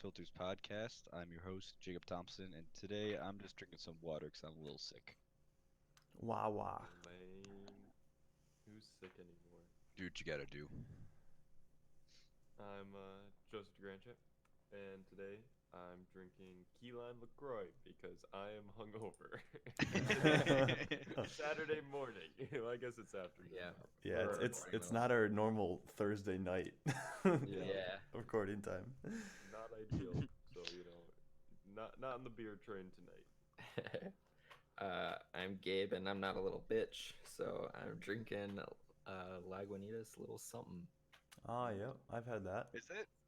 Filters podcast. I'm your host, Jacob Thompson, and today I'm just drinking some water because I'm a little sick. Wah wah. Lame. Who's sick anymore? Do what you gotta do. I'm Joseph DeGranchip, and today I'm drinking key lime LaCroix because I am hungover. It's Saturday morning. Well, I guess it's afternoon Yeah. now. Yeah, We're it's recording it's those. not our normal Thursday night Yeah. recording time. Not ideal. So not on the beer train tonight. I'm Gabe, and I'm not a little bitch, so I'm drinking Lagunitas little something. Ah, yeah, I've had that.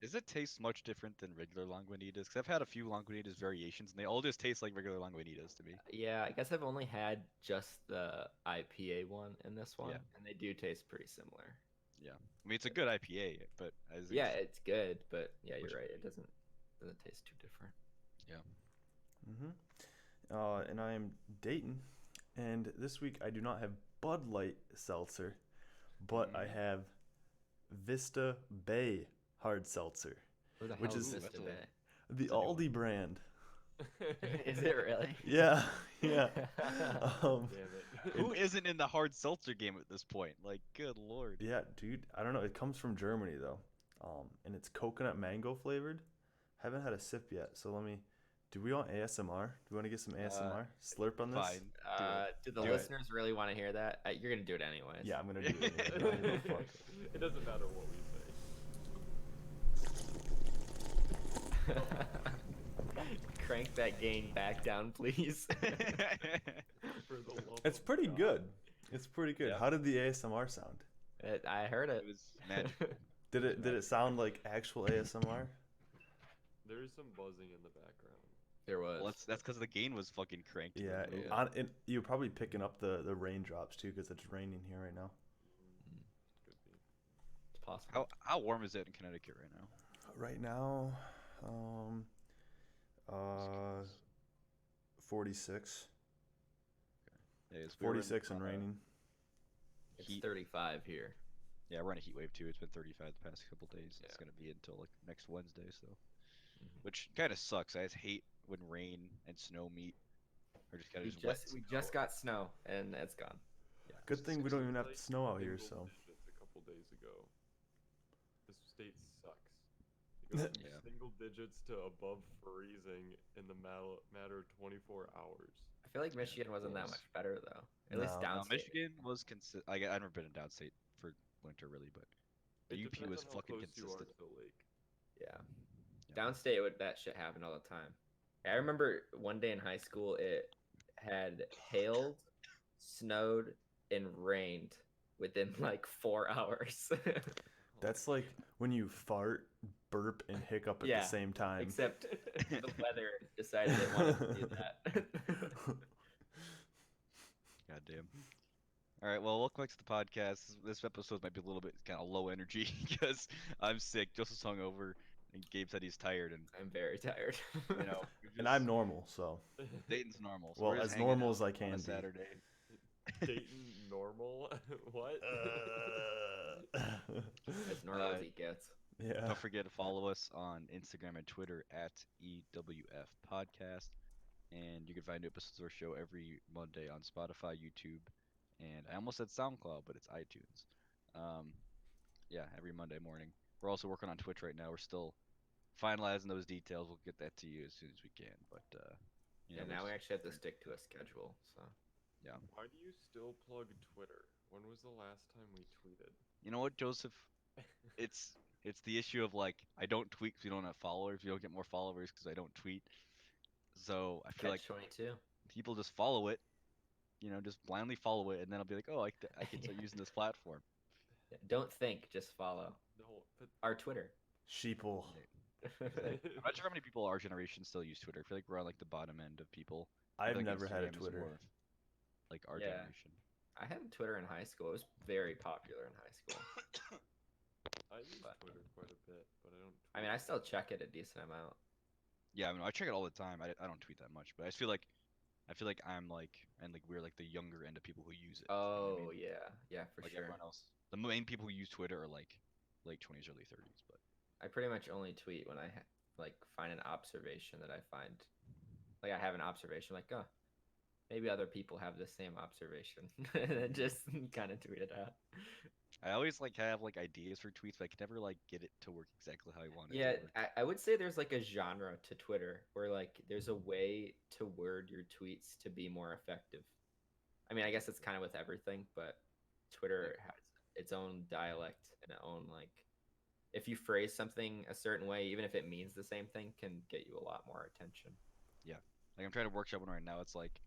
Is it taste much different than regular Lagunitas? Because I've had a few Lagunitas variations, and they all just taste like regular Lagunitas to me. Yeah, I guess I've only had just the IPA one and this one, Yeah. and they do taste pretty similar. Yeah, I mean it's a good IPA, but I think Yeah, it's good, but yeah, you're Which- right. It doesn't taste too different. Mm-hmm. And I am Dayton, and this week I do not have Bud Light Seltzer, but I have Vista Bay Hard Seltzer, Where the Which hell is- is Ooh, Vista that's a- Bay? the That's a new Aldi brand. Is it really? Yeah, yeah. Damn it. Who isn't in the hard seltzer game at this point? Like, good lord. Yeah, dude. I don't know. It comes from Germany though, and it's coconut mango flavored. Haven't had a sip yet, so let me. Do we want ASMR? Do we want to get some ASMR? Slurp on this? Fine. Do the Do it. listeners really want to hear that? You're gonna do it anyways. Yeah, I'm gonna do it. I don't give a fuck. It doesn't matter what we say. Crank that gain back down, please. For the love It's of pretty God. good. It's pretty good. Yeah. How did the ASMR sound? I heard it. It was magical. Did it sound like actual ASMR? There is some buzzing in the background. There was. Well, that's because the gain was fucking cranked. Yeah. You're probably picking up the raindrops too, because it's raining here right now. Could be. It's possible. How warm is it in Connecticut right now? Right now, 46. Yeah, we were in, 46 and raining. It's heat. 35 here. Yeah, we're on a heat wave too. It's been 35 the past couple days. It's Yeah. gonna be until like next Wednesday, so Mhm. which kind of sucks. I just hate when rain and snow meet, or just kind We of just wet. just we just got snow and it's gone. Yeah, Good thing we don't even have Like snow out here, single so. digits a couple days ago. This state sucks. It goes from Yeah. single digits to above freezing in the matter of 24 hours. I feel like Michigan wasn't that Yes. much better though. At least No. downstate. Michigan was consistent. I've never been in downstate for winter really, but the It UP depends was on how fucking close you are consistent. to the lake. Yeah. Yeah. Downstate would that shit happen all the time. I remember one day in high school it had hailed, snowed, and rained within like 4 hours. That's like when you fart, burp, and hiccup at Yeah, the same time. Except the weather decided it wanted to do that. God damn. All right, well, welcome back to the podcast. This episode might be a little bit kind of low energy because I'm sick. Joseph's hungover, and Gabe said he's tired, and I'm very tired. you know, And I'm normal, so. Dayton's normal. So Well, we're just as hanging normal out as I on can a be. Saturday. Dayton normal? What? As normal as he gets. Yeah. Don't forget to follow us on Instagram and Twitter at EWF Podcast. And you can find new episodes of our show every Monday on Spotify, YouTube, and I almost said SoundCloud, but it's iTunes. Um, yeah, every Monday morning. We're also working on Twitch right now. We're still finalizing those details. We'll get that to you as soon as we can. But Yeah, now we actually have to stick to a schedule. So yeah. Why do you still plug Twitter? When was the last time we tweeted? You know what, Joseph? It's the issue of like I don't tweet because we don't have followers. We don't get more followers because I don't tweet. So I feel like catch 22. people just follow it, just blindly follow it, and then I'll be like, oh, I can start Yeah. using this platform. Yeah, don't think, just follow No, but our Twitter. Sheeple. I'm not sure how many people our generation still use Twitter. I feel like we're on like the bottom end of people. I I've feel like never had a Instagram is Twitter. more of, like our Yeah. generation. I had Twitter in high school. It was very popular in high school. I use But- Twitter quite a bit, but I don't. I mean, I still check it a decent amount. Yeah, I mean, I check it all the time. I don't tweet that much, but I feel like I'm like, and like we're like the younger end of people who use it. You know what I Oh mean? yeah, for Like sure. everyone else. The main people who use Twitter are like late 20s, early 30s, but I pretty much only tweet when I like find an observation that I find, like I have an observation, like, oh, maybe other people have the same observation, and then just kind of tweet it out. I always like have like ideas for tweets, but I can never like get it to work exactly how I want it to Yeah, work. I would say there's like a genre to Twitter where like there's a way to word your tweets to be more effective. I mean, I guess it's kind of with everything, but Twitter has its own dialect and its own like if you phrase something a certain way, even if it means the same thing, can get you a lot more attention. Yeah. Like I'm trying to workshop one right now. It's like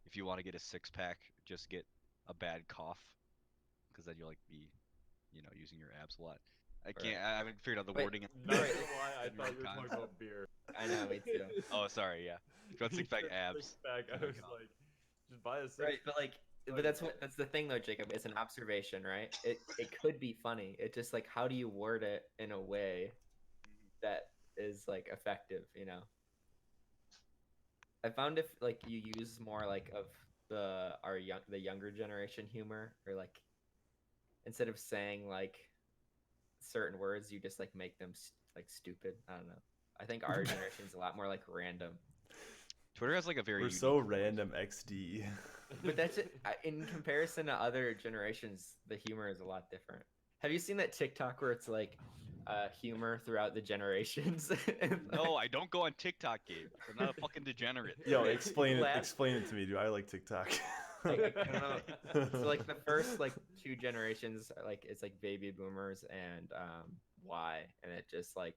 if you want to get a six pack, just get a bad cough, because then you'll like be, using your abs a lot. I Right. can't. I haven't figured out the Wait, wording. Not Right. gonna lie, I in the thought right you were talking context. about beer. I know, me too. Oh, sorry. Yeah. If you want six pack abs. Six pack. I Oh my was God. like, just buy a six. Right, but like, but that's the thing though, Jacob. It's an observation, right? It could be funny. It just like how do you word it in a way that is like effective, you know? I found if like you use more like of the younger generation humor, or like instead of saying like certain words, you just like make them like stupid. I don't know. I think our generation's a lot more like random. Twitter has like a very We're unique so voice. random, XD. But that's it. In comparison to other generations, the humor is a lot different. Have you seen that TikTok where it's like humor throughout the generations? No, I don't go on TikTok, Gabe. I'm not a fucking degenerate. Yo, explain it. Laugh. Explain it to me, dude. I like TikTok. I don't know. So like the first like two generations, like it's like baby boomers and Y, and it just like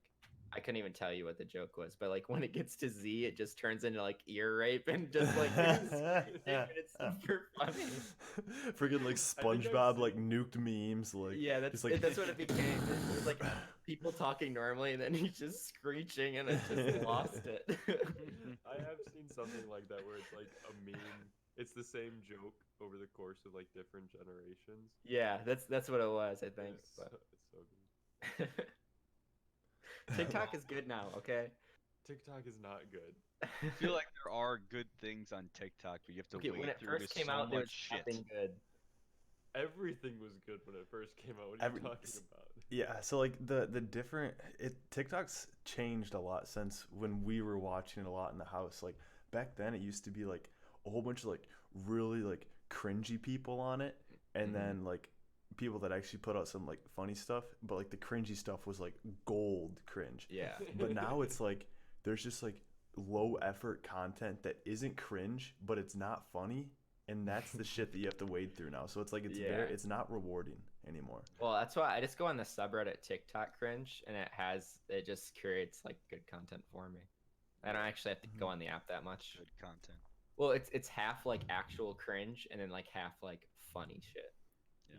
I couldn't even tell you what the joke was, but like when it gets to Z, it just turns into like ear rape and just like it's super funny. Freaking like I've SpongeBob like seen- nuked memes, like Yeah, just like that's what it became. It was like people talking normally, and then he's just screeching, and it just lost it. I have seen something like that where it's like a meme. It's the same joke over the course of like different generations. Yeah, that's what it was, I think. It's But so good. TikTok is good now, okay? TikTok is not good. I feel like there are good things on TikTok, but you have to Okay, wade when it through first just came so out, there much was shit. nothing good. Everything was good when it first came out. What are you talking about? yeah. So like the different TikTok's changed a lot since when we were watching it a lot in the house. Like back then, it used to be like a whole bunch of like really like cringy people on it, and then like people that actually put out some like funny stuff, but like the cringy stuff was like gold cringe. Yeah. But now it's like there's just like low effort content that isn't cringe, but it's not funny, and that's the shit that you have to wade through now. So it's like Yeah. it's not rewarding anymore. Well, that's why I just go on the subreddit TikTok cringe, and it just creates like good content for me. I don't actually have to go on the app that much. Good content. Well, it's half like actual cringe, and then like half like funny shit.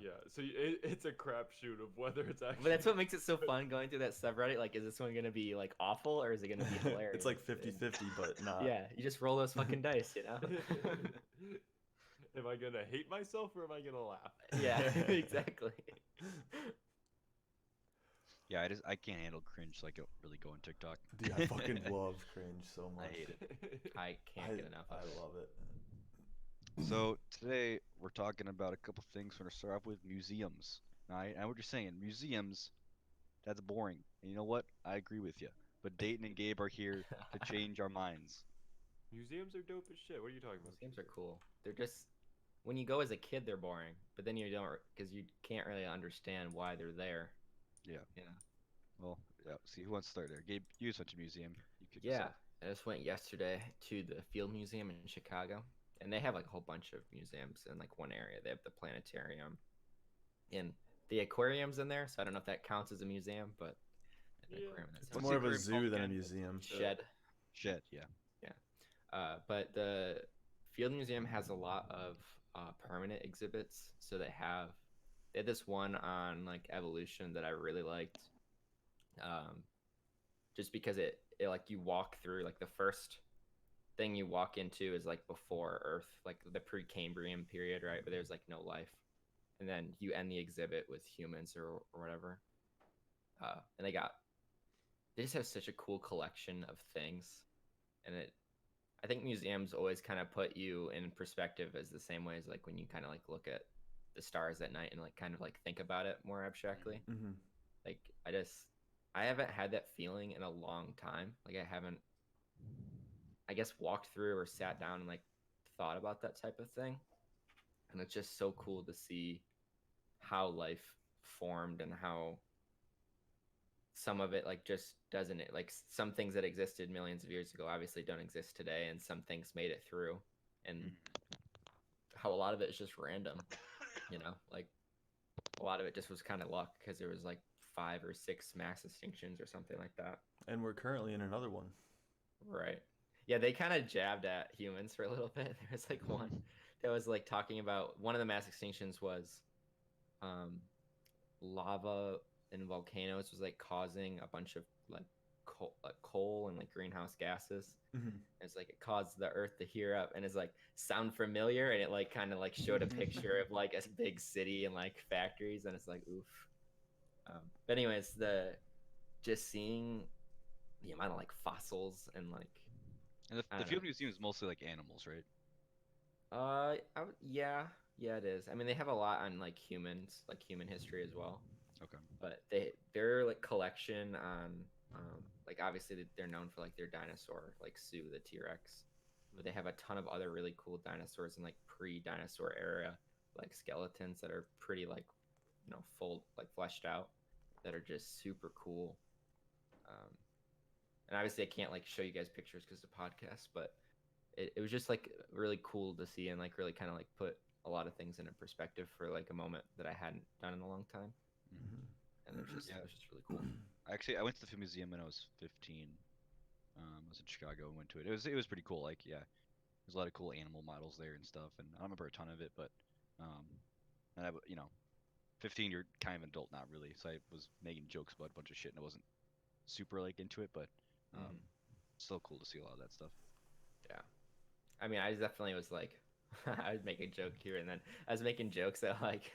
Yeah, so it's a crapshoot of whether it's actually. But that's what makes it so fun going through that subreddit. Like, is this one gonna be like awful, or is it gonna be hilarious? It's like 50-50, but not. Yeah, you just roll those fucking dice, you know. Am I gonna hate myself or am I gonna laugh? Yeah, exactly. Yeah, I can't handle cringe, so I don't really go on TikTok. Dude, I fucking love cringe so much. I hate it. I can't get enough of it. I love it. So today we're talking about a couple things. We're gonna start off with museums. Now, I know what you're saying. Museums, that's boring. And you know what? I agree with you. But Dayton and Gabe are here to change our minds. Museums are dope as shit. What are you talking about? Museums are cool. They're just when you go as a kid, they're boring. But then you don't because you can't really understand why they're there. Yeah. Yeah. Well, yeah. See who wants to start there. Gabe, you went to museum. You kick us Yeah. off. I just went yesterday to the Field Museum in Chicago, and they have like a whole bunch of museums in like one area. They have the planetarium, and the aquarium's in there. So I don't know if that counts as a museum, but an Yeah. aquarium. That It's What's sounds more of a aquarium zoo called than a again? museum. shed. Shed, yeah. But the Field Museum has a lot of permanent exhibits. So they had this one on like evolution that I really liked. Just because it like you walk through like the first thing you walk into is like before Earth, like the Precambrian period, right? Where there's like no life, and then you end the exhibit with humans or whatever. And they just have such a cool collection of things, and I think museums always kind of put you in perspective as the same way as like when you kind of like look at the stars at night and like kind of like think about it more abstractly. Mm-hmm. Like I haven't had that feeling in a long time. Like I haven't, I guess, walked through or sat down and like thought about that type of thing. And it's just so cool to see how life formed and how some of it like just doesn't it like some things that existed millions of years ago obviously don't exist today, and some things made it through, and how a lot of it is just random, like a lot of it just was kind of luck because there was like 5 or 6 mass extinctions or something like that. And we're currently in another one. Right. Yeah, they kind of jabbed at humans for a little bit. There was like one that was like talking about one of the mass extinctions was um, lava and volcanoes was like causing a bunch of coal and like greenhouse gases. Mm-hmm. It's like it caused the earth to heat up, and it's like sound familiar, and it like kind of like showed a picture of like a big city and like factories, and it's like oof. But anyways, the just seeing the amount of like fossils and like And I the don't know. field museum is mostly like animals, right? Yeah, yeah, it is. I mean, they have a lot on like humans, like human history as well. Okay. But their like collection on like obviously they're known for like their dinosaur, like Sue the T-Rex, but they have a ton of other really cool dinosaurs in like pre-dinosaur era, like skeletons that are pretty like full like fleshed out, that are just super cool. Um, and obviously I can't like show you guys pictures because it's a podcast, but it was just like really cool to see and like really kind of like put a lot of things into perspective for like a moment that I hadn't done in a long time. Mm-hmm. And it was Yeah. just really cool. Actually, I went to the field museum when I was 15. I was in Chicago and went to it. It was pretty cool. Like, yeah, there's a lot of cool animal models there and stuff. And I don't remember a ton of it, but um, and 15, you're kind of an adult, not really. So I was making jokes about a bunch of shit, and I wasn't super like into it, but um, Mm-hmm. still cool to see a lot of that stuff. Yeah. I mean, I definitely was like, I would make a joke here and then. I was making jokes that like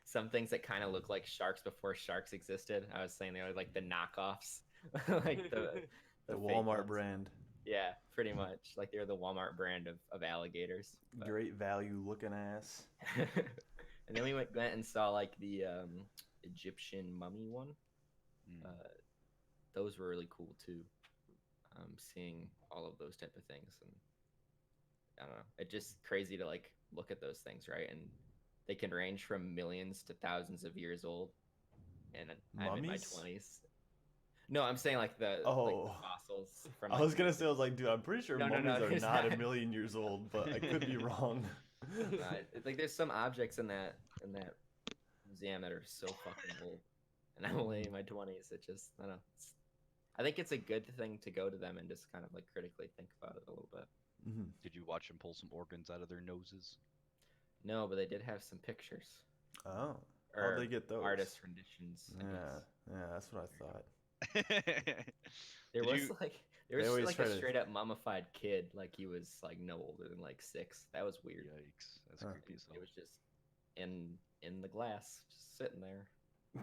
some things that kind of look like sharks before sharks existed. I was saying they were like the knockoffs, like The fake Walmart ones. brand. Yeah, pretty much. Like they're the Walmart brand of alligators. But... Great value looking ass. And then we went and saw like the Egyptian mummy one. Mm. Those were really cool too. Seeing all of those type of things, and I don't know, it's just crazy to like look at those things, right? And they can range from millions to thousands of years old. And I'm in my Mummies? 20s. No, I'm saying like the fossils from. I Like, was gonna say, I was like, dude, I'm pretty sure No, mummies are there's not not. a million years old, but I could be wrong. Like there's some objects in that museum that are so fucking old, and I'm only in my 20s. It just I don't know. I think it's a good thing to go to them and just kind of like critically think about it a little bit. Mm-hmm. Did you watch them pull some organs out of their noses? No, but they did have some pictures. Oh, how'd Or they get those? artist renditions. I guess. Yeah, that's what I thought. There Did was you- like They always like try a to- straight up mummified kid, like he was like no older than like 6. That was weird. Yikes, that's Huh. creepy as hell. It was just in the glass, just sitting there.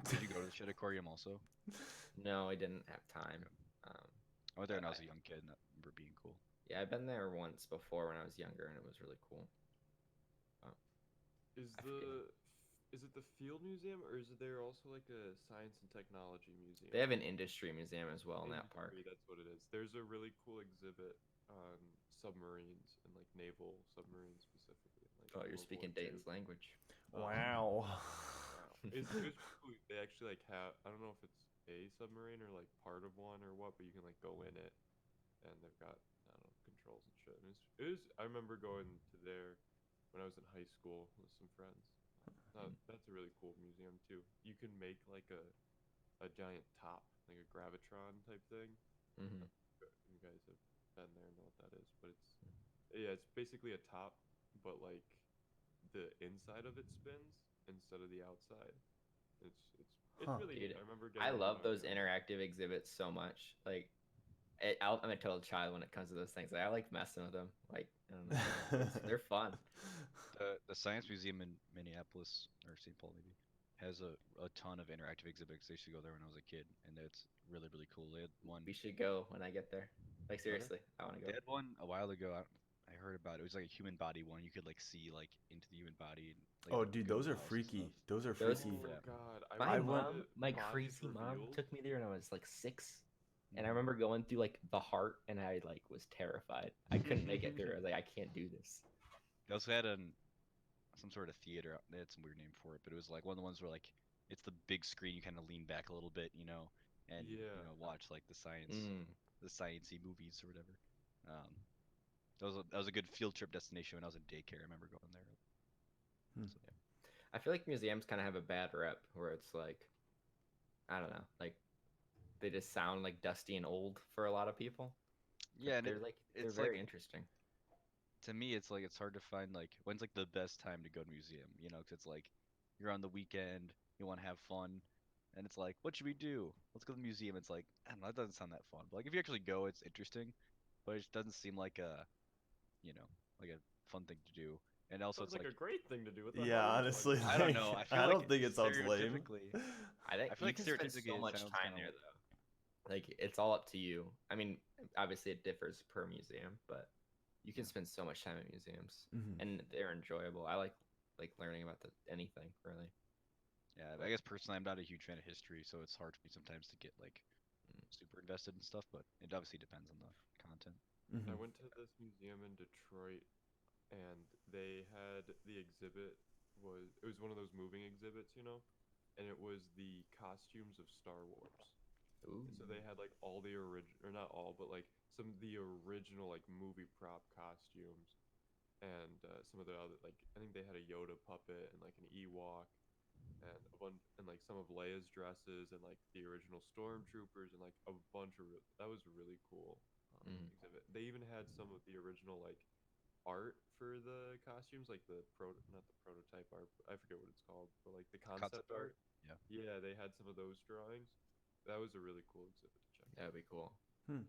Did you go to the shit aquarium also? No, I didn't have time. I went there when I was a young kid, and I remember being cool. Yeah, I've been there once before when I was younger, and it was really cool. Is it the Field Museum, or is there also like a Science and Technology Museum? They have an industry museum as well in that park. That's what it is. There's a really cool exhibit on submarines and like naval submarines specifically. Like Oh, you're World speaking War II. Dayton's language. Wow. It's pretty cool. They actually like have, I don't know if it's a submarine or like part of one or what, but you can like go in it, and they've got, I don't know, controls and shit. And I remember going to there when I was in high school with some friends. That's a really cool museum too. You can make like a giant top, like a gravitron type thing. Mm-hmm. You guys have been there and know what that is, but it's basically a top, but like the inside of it spins instead of the outside. It's really Dude, neat. I remember getting I it love when I those was young. interactive exhibits so much. Like, I'm a total child when it comes to those things. Like, I like messing with them. Like, I don't know, they're fun. The Science Museum in Minneapolis, or St. Paul maybe, has a ton of interactive exhibits. I used to go there when I was a kid, and it's really, really cool. They had one. We should go when I get there. Like, seriously, I want to go. They had one a while ago. I I heard about it. It was like a human body one. You could like see like into the human body and like Oh, the dude, goo those are balls and freaky. stuff. Those are Those freaky. Oh Yeah. God, I My I went went. mom, to my Bodies crazy mom, Revealed. took me there when I was like 6, and I Mhm. remember going through like the heart, and I like was terrified. I couldn't make it through. I was like, I can't do this. They also had some sort of theater. They had some weird name for it, but it was like one of the ones where like it's the big screen. You kind of lean back a little bit, and Yeah. watch like Mm. the sciencey movies or whatever. Um, that was a good field trip destination when I was in daycare. I remember going there. Hmm. So, I feel like museums kind of have a bad rep where it's like, I don't know, like they just sound like dusty and old for a lot of people. But yeah, and they're it's like very interesting. to me it's like it's hard to find like when's like the best time to go to museum, 'cause it's like you're on the weekend, you want to have fun, and it's like what should we do? Let's go to the museum. It's like I don't know, that doesn't sound that fun. But like if you actually go, it's interesting, but it just doesn't seem like you know, like a fun thing to do. And also Sounds it's like like a great thing to do. What the Yeah, hell are you honestly, talking I about? don't like, know. I feel I like don't think it sounds lame. stereotypically, I think I feel you like can spend so stereotypically it much sounds time kind there of though. Like it's all up to you. I mean, obviously it differs per museum, but you can Yeah. spend so much time at museums, Mhm. and they're enjoyable. I like learning about anything really. yeah. I guess personally I'm not a huge fan of history, so it's hard for me sometimes to get like Mm. super invested in stuff. But it obviously depends on the content. I Mhm. went to this museum in Detroit, and they had the exhibit was it was one of those moving exhibits, and it was the costumes of Star Wars. Ooh. And so they had like all the original, or not all, but like some of the original like movie prop costumes, and some of the other like I think they had a Yoda puppet and like an Ewok, and and like some of Leia's dresses and like the original stormtroopers and like a bunch of that was really cool Mm. exhibit. They even had some of the original like art for the costumes, like the not the prototype art, I forget what it's called, but like the concept Concept art. art. Yeah. Yeah, they had some of those drawings. That was a really cool exhibit to check That out. would be cool. Hmm.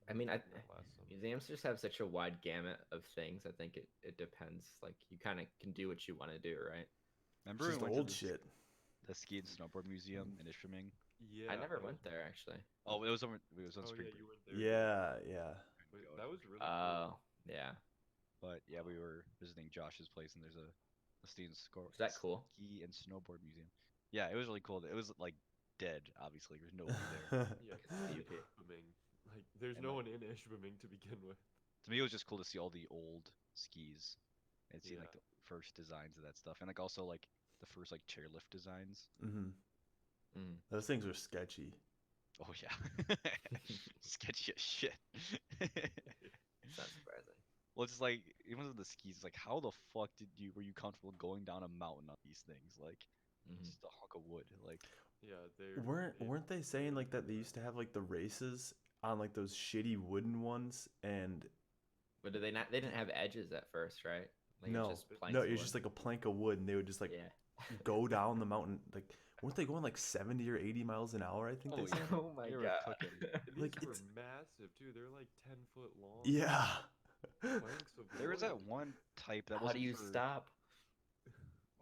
I mean, Taking that last summer. museums just have such a wide gamut of things. I think it depends. Like you kind of can do what you want to do, right? Remember It's when just we went to old shit. the ski and snowboard museum in Ishpeming? I Yeah, never that was. went there actually. Oh, it was on Oh spring yeah, break. you weren't there yet. Yeah, yeah. But Go, that was really cool. Oh, yeah. but yeah, we were visiting Josh's place, and there's a Was that cool? ski and snowboard museum. Yeah, it was really cool. It was like dead, obviously. There's nobody there, Yeah, Because because it's it's the UP. Ishpeming. Like, there's and no like one in Ishpeming to begin with. to me, it was just cool to see all the old skis and see Yeah. like the first designs of that stuff, and like also like the first like chairlift designs. Mhm. Mm. Those things are sketchy. Oh yeah, sketchy as shit. It's not surprising. Well, it's just like even with the skis, it's like how the fuck were you comfortable going down a mountain on these things? Like Hmm. just a hunk of wood. Like Yeah, Weren't they saying really like that they cool used to have like the races on like those shitty wooden ones and But did they not? They didn't have edges at first, right? Like it was no, just planks no, of it was wood. just like a plank of wood and they would just like Yeah. go down the mountain. Like weren't they going like 70 or 80 miles an hour? I think they oh said. yeah, Oh my they were god. cooking. And these Like were it's massive too. They're like 10-foot long yeah. planks of There was wood. that one type that How do wasn't you for stop?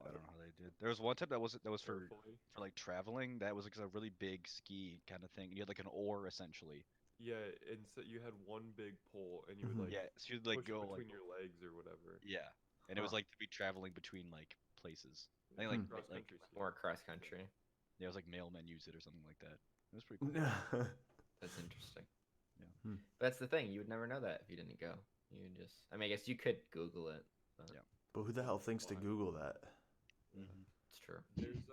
I don't know how they did. There was one type that was Carefully. for like traveling. That was like a really big ski kind of thing. You had like an oar essentially. Yeah, and so you had one big pole, and you would Mhm. like Yeah, so you'd like push it go like between your legs or whatever. yeah, and it was Huh. like to be traveling between like places. I think Yeah, like Hmm. cross like country ski. Or cross country? yeah, it was like mailmen use it or something like that. It was pretty cool. That's interesting. Yeah. Hmm. But that's the thing. You would never know that if you didn't go. You would just. I mean, I guess you could Google it. But Yeah. But who the hell thinks to Google that? Yeah. Hmm. it's true. There's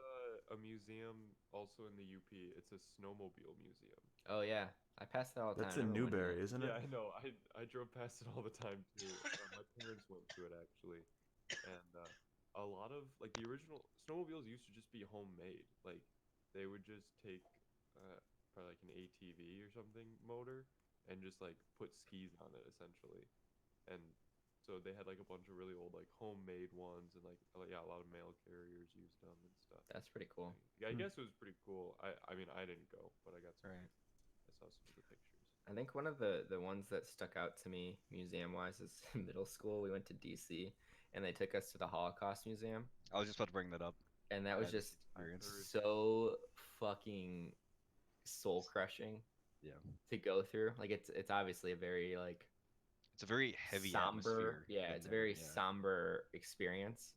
a museum also in the UP. It's a snowmobile museum. Oh yeah, I pass that all the That's time. I in never went yet. Newberry, isn't it? Yeah, I know. I drove past it all the time too. My parents went to it actually, and a lot of like the original snowmobiles used to just be homemade. Like they would just take probably like an ATV or something motor and just like put skis on it essentially, and so they had like a bunch of really old like homemade ones and like yeah a lot of mail carriers used them and stuff. That's pretty cool. Yeah, I Hmm. guess it was pretty cool. I mean I didn't go, but I got some. Right. I saw some of the pictures. I think one of the ones that stuck out to me museum wise is in middle school. We went to DC and they took us to the Holocaust Museum, I was just about to bring that up. and that was That just experience. so fucking soul crushing Yeah. to go through. Like it's obviously a very like It's a very heavy somber. atmosphere. Yeah, in it's a there, very yeah. somber experience,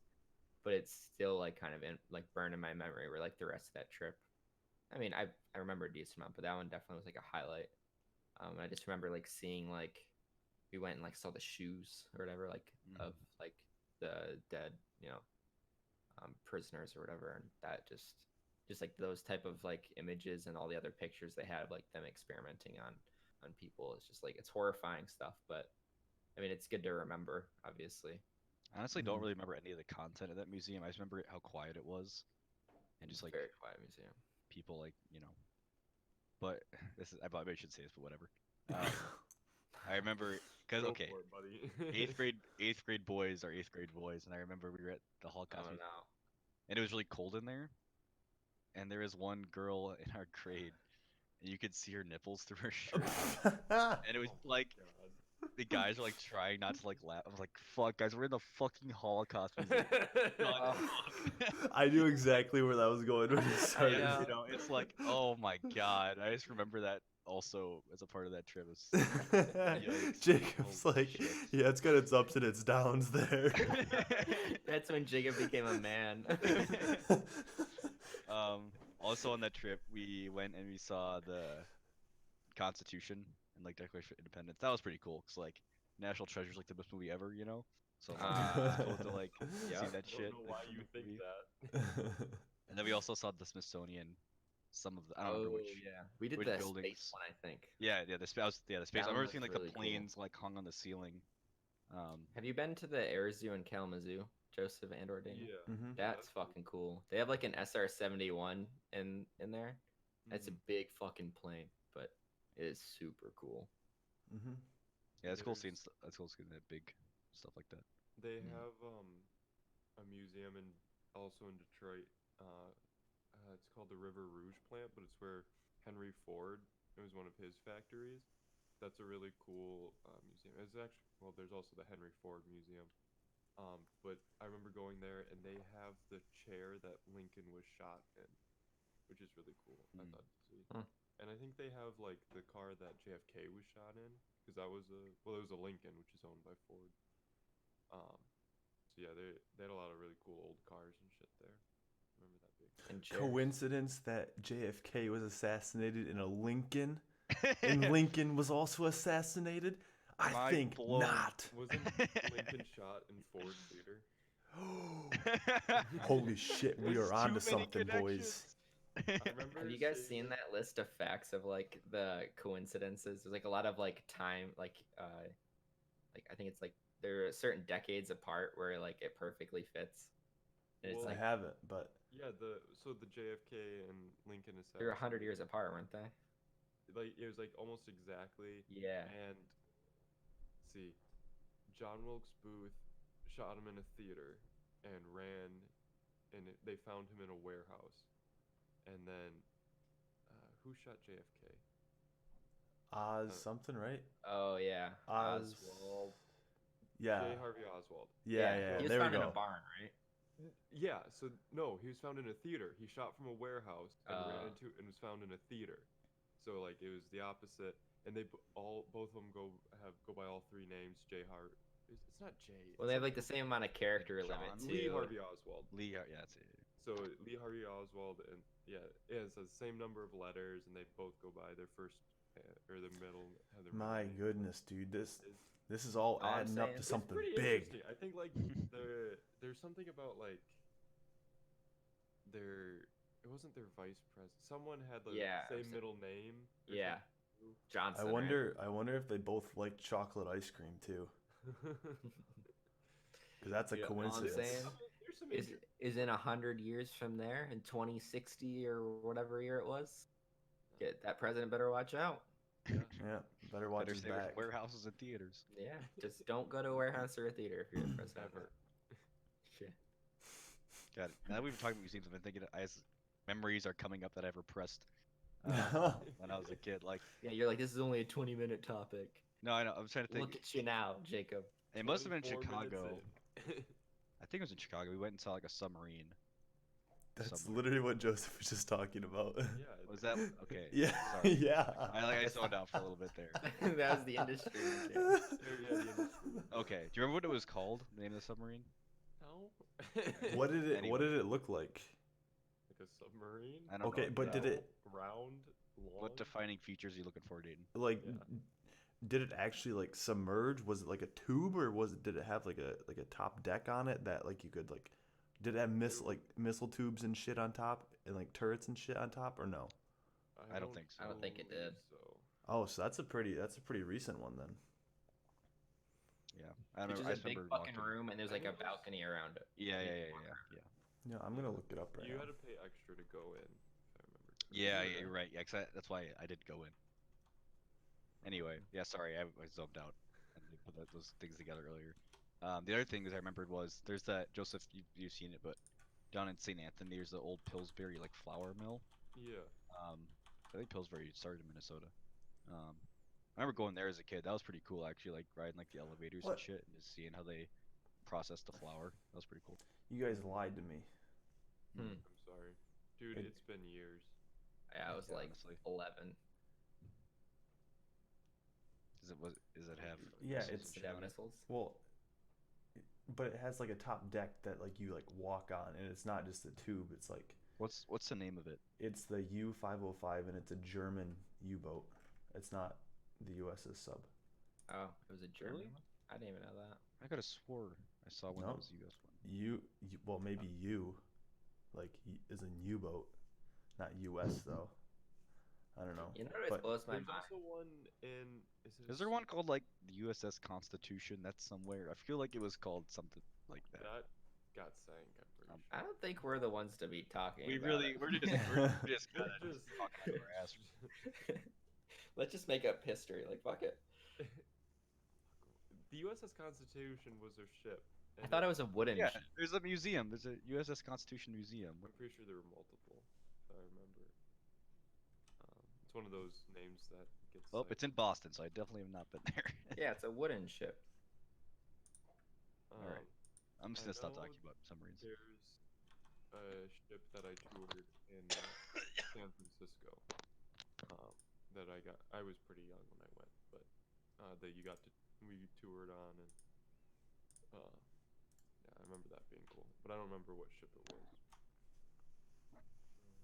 but it's still like kind of like burned in my memory. Where like the rest of that trip, I mean, I remember a decent amount, but that one definitely was like a highlight. I just remember like seeing like we went and like saw the shoes or whatever like of like the dead, prisoners or whatever, and that just like those type of like images and all the other pictures they had of like them experimenting on people. It's just like it's horrifying stuff, but I mean it's good to remember, obviously. I honestly don't really remember any of the content of that museum. I just remember how quiet it was, and It's just a like very quiet museum. people like But this is I probably should say this, but whatever. Um, I remember because Go okay, for it, buddy. eighth grade boys are eighth grade boys, and I remember we were at the Holocaust Oh Museum, no. and it was really cold in there, and there was one girl in our grade, and you could see her nipples through her shirt, and it was Oh my like God. the guys are like trying not to like laugh. I was like, "Fuck, guys, we're in the fucking Holocaust Museum." Shut Oh. up. I knew exactly where that was going when you started. Yeah. It's like, oh my god. I just remember that also as a part of that trip. It's yikes. Jacob's Holy like, shit. yeah, it's got its ups and its downs there. That's when Jacob became a man. Also on that trip, we went and we saw the Constitution and like Declaration of Independence. That was pretty cool because like National Treasure's like the best movie ever, you know. So I'm like, it's cool to like see Yep. that I don't shit know like why from you the think movie. that. And then we also saw the Smithsonian. Some of the I don't remember Oh yeah, we did which the space buildings. one, I think. Yeah, the space. Yeah, the space. I That one remember was seeing like the really cool. planes like hung on the ceiling. Have you been to the Air Zoo in Kalamazoo, Joseph and or Daniel? Yeah. Mhm. That's fucking cool. They have like an SR-71 in there. It's a Mhm. big fucking plane, but it is super cool. Mhm. Yeah, it's cool There's seeing that's cool seeing that big stuff like that. they Mm. have a museum in also in Detroit. It's called the River Rouge plant, but it's where Henry Ford. It was one of his factories. That's a really cool museum. It's actually well, there's also the Henry Ford Museum. But I remember going there, and they have the chair that Lincoln was shot in, which is really cool. I Mm. thought to see. Huh. And I think they have like the car that JFK was shot in, because that was it was a Lincoln, which is owned by Ford. Um, so yeah, they had a lot of really cool old cars and shit there. Remember that big. And chairs. Coincidence that JFK was assassinated in a Lincoln and Lincoln was also assassinated? I Mind think blown. not. Wasn't Lincoln shot in Ford Theater? Holy shit, we There's are on too to many something, boys. I remember Have you guys seeing seen that list of facts of like the coincidences? There's like a lot of like time, like I think it's like there are certain decades apart where like it perfectly fits. And it's Well, I like haven't, but Yeah, the JFK and Lincoln they're 100 years assassination, apart, weren't they? like it was like almost exactly. Yeah. And see, John Wilkes Booth shot him in a theater and ran, and they found him in a warehouse. And then, who shot JFK? Oz Uh, something, right? Oh yeah. Oz. Oswald. Yeah. J. Harvey Oswald. Yeah, He was there we found in a go. barn, right? Yeah, so no, he was found in a theater. He shot from a warehouse and ran Uh, into and was found in a theater. So like it was the opposite, and both of them go by all three names. J. Har. It's not J. Well, It's they have like like the same amount of character limit John? too. Lee Harvey Oswald. Lee, yeah, that's it. So Lee Harvey Oswald, and yeah, it's the same number of letters, and they both go by their first or their middle. Have their middle My name. goodness, dude. This It's, this is all All I'm adding up saying- to It's something pretty big. interesting. I think like there's something about like their it wasn't their vice president. Someone had the Yeah, same so- middle name. or Yeah. Johnson. I wonder if they both like chocolate ice cream too. something. Because that's a Yeah, all I'm coincidence. saying There's some Right? Is in 100 years from there, in 2060 or whatever year it was. Get that president better watch out. Yeah, better watch Better his stay away back. from warehouses and theaters. Yeah, just don't go to a warehouse or a theater if you're the president. Ever. Shit. Got it. Now that we've been talking about museums, I've been thinking as memories are coming up that I ever pressed when I was a kid. Like, Yeah, you're like, this is only a 20-minute topic. no, I know. I'm trying to think. Look at you now, Jacob. It must have been 24 minutes Chicago. in. I think it was in Chicago. We went and saw like a submarine. That's submarine. literally what Joseph was just talking about. Yeah. Was that okay? Yeah, Sorry. yeah. I slowed down for a little bit there. That was the industry. Jake. Yeah, the industry. Okay. Do you remember what it was called? The name of the submarine? No. What did it? Anyway. What did it look like? Like a submarine? I don't Okay, know. but did it round, long? What defining features are you looking for, Dayton? like? Yeah. Did it actually like submerge? Was it like a tube, or did it have like a top deck on it that like you could like? Did it have missile tubes and shit on top and like turrets and shit on top, or no? I don't think so. I don't think it did. So. Oh, so that's a pretty recent one then. Yeah. I Which is remember. a big fucking room, and there's like a balcony around it. Yeah. Yeah, I'm gonna look it up right You now. had to pay extra to go in, if I remember correctly. Yeah, you're right. Yeah, that's why I did go in. Anyway, yeah, sorry, I zoned out and they put those things together earlier. The other thing that I remembered was there's that Joseph, you've seen it, but down in St. Anthony, there's the old Pillsbury like flour mill. Yeah. I think Pillsbury started in Minnesota. I remember going there as a kid. That was pretty cool, actually, like riding like the elevators and What? shit, and just seeing how they process the flour. That was pretty cool. You guys lied to me. I'm sorry. Dude, It- it's been years. Yeah, I was Yeah, like honestly. 11. Does it have? Yeah, missiles it's- and Did shit it have on it? missiles? Well, but it has like a top deck that like you like walk on, and it's not just a tube. It's like What's the name of it? it's the U-505, and it's a German U-boat. It's not the USS sub. Oh, it was a German Really? one? I didn't even know that. I could have swore I saw one No. that was a US one. Well, maybe U, like is in U-boat, not US though. I don't know. You know what But- blows my There's mind? also one in. Is there one called like the USS Constitution? That's somewhere. I feel like it was called something like that. That got sank, I'm pretty sure. I don't think we're the ones to be talking We about really, it. we're just kind of Just- talking out of our ass. Let's just make up history. Like, fuck it. The USS Constitution was their ship. I thought it was a wooden Yeah, ship. there's a museum. There's a USS Constitution museum. I'm pretty sure there were multiple, if I remember. It's one of those names that gets. Well, like, it's in Boston, so I definitely have not been there. Yeah, it's a wooden ship. Alright. I'm just I gonna stop know talking about submarines. There's a ship that I toured in San Francisco. That I was pretty young when I went, but that we toured on, and yeah, I remember that being cool. But I don't remember what ship it was.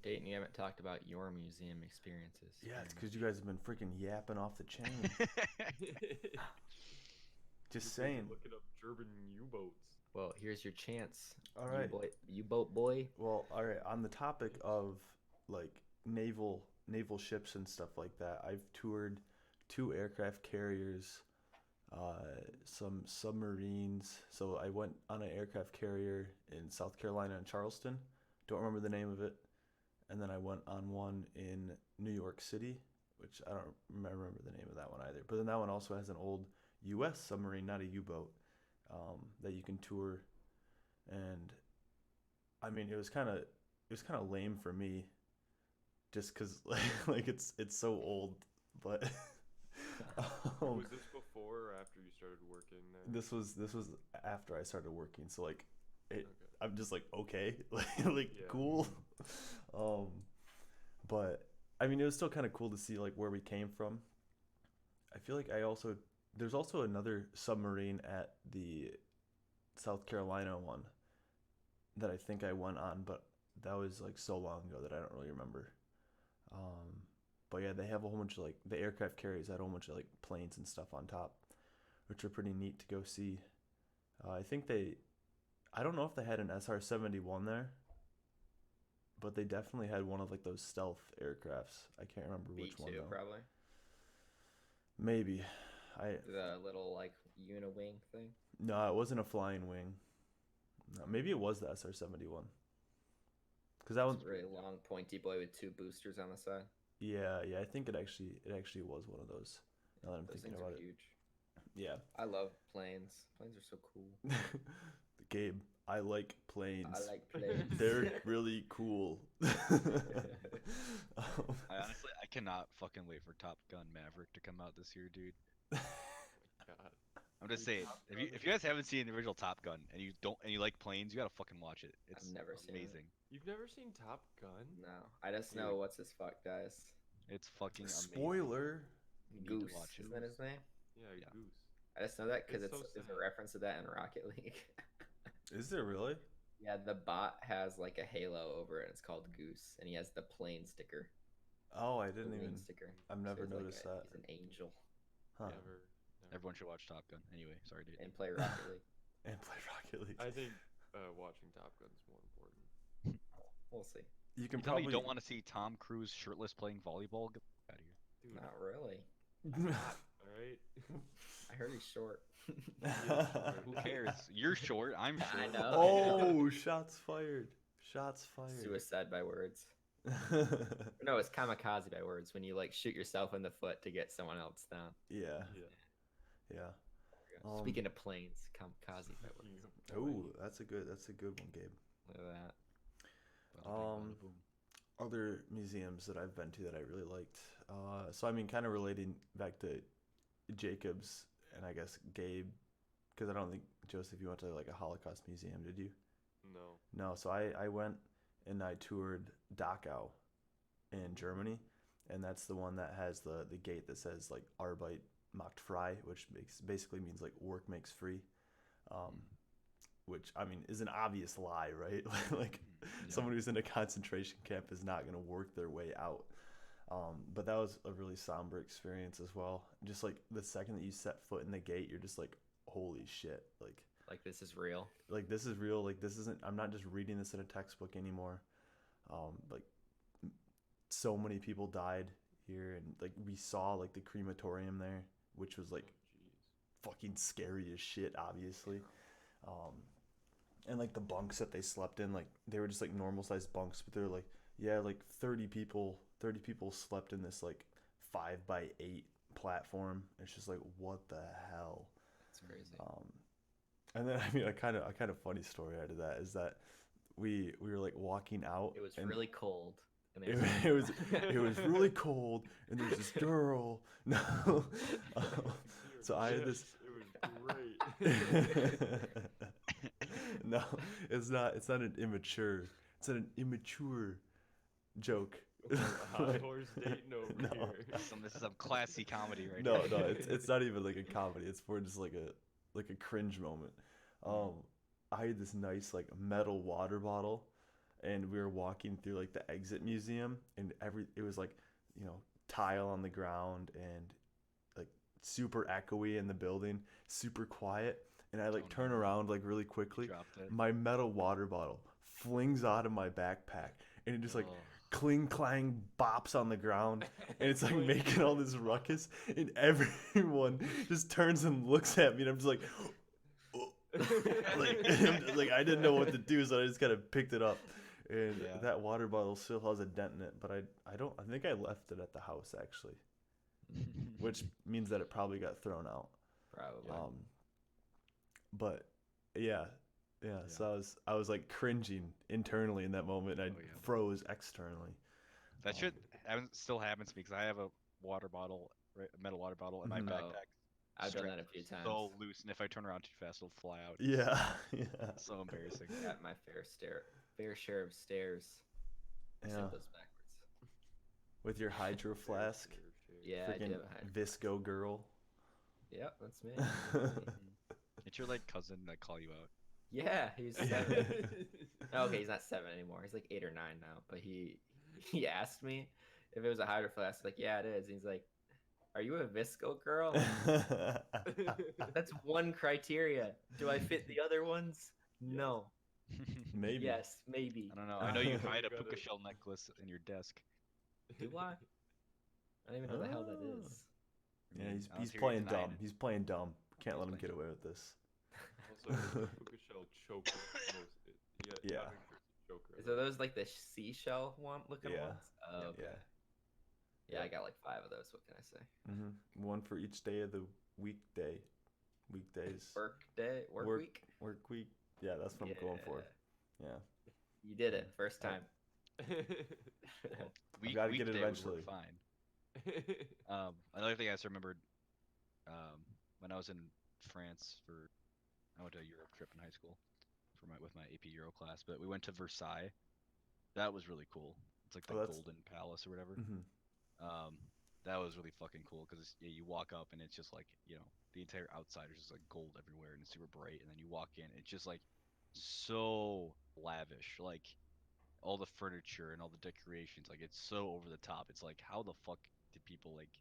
Dayton, you haven't talked about your museum experiences. Yeah, it's very because you guys have been freaking yapping off the chain. Just You're busy saying. looking up German U-boats. Well, here's your chance. All right. U-boat boy. Well, all right. On the topic of like naval ships and stuff like that, I've toured 2 aircraft carriers, some submarines. So I went on an aircraft carrier in South Carolina in Charleston. Don't remember the name of it. And then I went on one in New York City, which I don't remember the name of that one either. But then that one also has an old U.S. submarine, not a U-boat, that you can tour. And I mean, it was kind of lame for me, just because like it's so old. But Was this before or after you started working there? this was after I started working. So like it. Okay. I'm just like, okay, like Yeah. cool. But I mean, it was still kind of cool to see like where we came from. I feel like there's also another submarine at the South Carolina one that I think I went on, but that was like so long ago that I don't really remember. But yeah, they have a whole bunch of like the aircraft carriers had a whole bunch of like planes and stuff on top, which are pretty neat to go see. I don't know if they had an SR-71 there, but they definitely had one of like those stealth aircrafts. I can't remember which one B2 though. probably. Maybe. The little like uniwing thing. No, it wasn't a flying wing. No, maybe it was the SR-71. Cuz that It's one's a really long, pointy boy with 2 boosters on the side. yeah, I think it actually was one of those. Now that I'm Those thinking things about are it. huge. Yeah. I love planes. Planes are so cool. Gabe, I like planes. I like planes. They're really cool. I honestly, I cannot fucking wait for Top Gun Maverick to come out this year, dude. God. I'm just Dude, saying, Top if Gun you is- guys haven't seen the original Top Gun and you like planes, you gotta fucking watch it. I've It's never seen it. amazing. You've never seen Top Gun? No, I just Dude. know what's his fuck dies. It's fucking amazing. Spoiler. You need to Goose, watch it. isn't that his name? Yeah, Yeah. Goose. I just know that because It's it's so there's sad. a reference to that in Rocket League. Is there really? Yeah, the bot has like a halo over it. It's called Goose, and he has the plane sticker. Oh, I The didn't wing even. sticker. I've never he's noticed that. He's an angel Huh. Never. Everyone should watch Top Gun. Anyway, sorry, dude. and play Rocket League. And play Rocket League. I think watching Top Gun's more important. We'll see. You can You tell me probably. you don't want to see Tom Cruise shirtless playing volleyball? Get the fuck out of here. Dude, Not really. all right. I heard he's short. Who cares? You're short. I'm I short. know. Oh, shots fired. Shots fired. Suicide by words. No, it's kamikaze by words when you like shoot yourself in the foot to get someone else down. Yeah, Yeah. yeah. Speaking of planes, kamikaze by words. Oh, that's a good one, Gabe. Look at that. Bada bing, bada boom. Other museums that I've been to that I really liked. So I mean, kind of relating back to Jacob's and I guess Gabe, because I don't think Joseph, you went to like a Holocaust museum, did you? No. No. So I went and I toured Dachau in Germany, and that's the one that has the gate that says like Arbeit macht frei, which basically means like work makes free. Which I mean is an obvious lie, right? Like someone who's in a concentration camp is not going to work their way out. But that was a really somber experience as well. Just like the second that you set foot in the gate, you're just like, holy shit! Like this is real. Like this is real. Like this isn't. I'm not just reading this in a textbook anymore. Like so many people died here, and like we saw like the crematorium there, which was like Jeez. fucking scary as shit, obviously. And like the bunks that they slept in, like they were just like normal sized bunks, but they're like, yeah, like 30 people slept in this like 5x8 platform. It's just like, what the hell? That's crazy. And then I mean, a kind of funny story out of that is that we were like walking out. It was and really cold. And it was really cold, and there's this girl. No, so I had this. It was great. No, it's not. It's not an immature. It's not an immature joke. High horse dating over No. here. This is some classy comedy right No, here. no, it's not even like a comedy. It's more just like a cringe moment. I had this nice like metal water bottle, and we were walking through like the exit museum, and it was like, you know, tile on the ground and like super echoey in the building, super quiet, and I like Oh, turn no. around like really quickly. Dropped it. My metal water bottle flings out of my backpack, and it just like Oh. cling clang bops on the ground, and it's like making all this ruckus, and everyone just turns and looks at me, and I'm just like, oh. like I didn't know what to do, so I just kind of picked it up, and Yeah. that water bottle still has a dent in it, but I think I left it at the house actually, which means that it probably got thrown out. Probably. But yeah. So I was like cringing internally in that moment, and I yeah. froze externally. That shit still happens to me because I have a water bottle, right, a metal water bottle in my Mhm. backpack. I've done that a Straps few times. So loose, and if I turn around too fast, it'll fly out. Yeah, yeah, It's so embarrassing. Got my fair share of stairs. I yeah. said those backwards. With your hydro flask, Yeah, I do freaking have a hydro Visco girl. Yep, that's me. It's your like cousin that call you out. Yeah, he's 7. Okay, he's not 7 anymore. He's like 8 or 9 now. But he asked me if it was a hydro flask. Like, yeah, it is. And he's like, "Are you a Visco girl?" That's one criteria. Do I fit the other ones? No. Maybe. Yes, maybe. I don't know. I know you hide a Got puka it. shell necklace in your desk. Do I? I don't even know the hell that is. Yeah, I he's was here playing denying dumb. it. He's playing dumb. Can't He's let him playing get dumb. away with this. Also, puka shell choke. Yeah. Choker. So those like the seashell one looking Yeah. ones? Oh, okay. Yeah. Yeah, I got like 5 of those. What can I say? One for each day of the weekdays. Work day, work Work- week. Work week. Yeah, that's what I'm going for. Yeah. You did it first time. gotta get it Weekday would work eventually. Fine. Another thing I just remembered when I was in France for I went to a Euro trip in high school for my with my AP Euro class, but we went to Versailles. That was really cool. It's like the Oh, that's. Golden Palace or whatever. Hmm. Um, that was really fucking cool because yeah, you walk up and it's just like the entire outside is just like gold everywhere and it's super bright, and then you walk in, it's just like so lavish, like all the furniture and all the decorations, like it's so over the top. It's like how the fuck did people like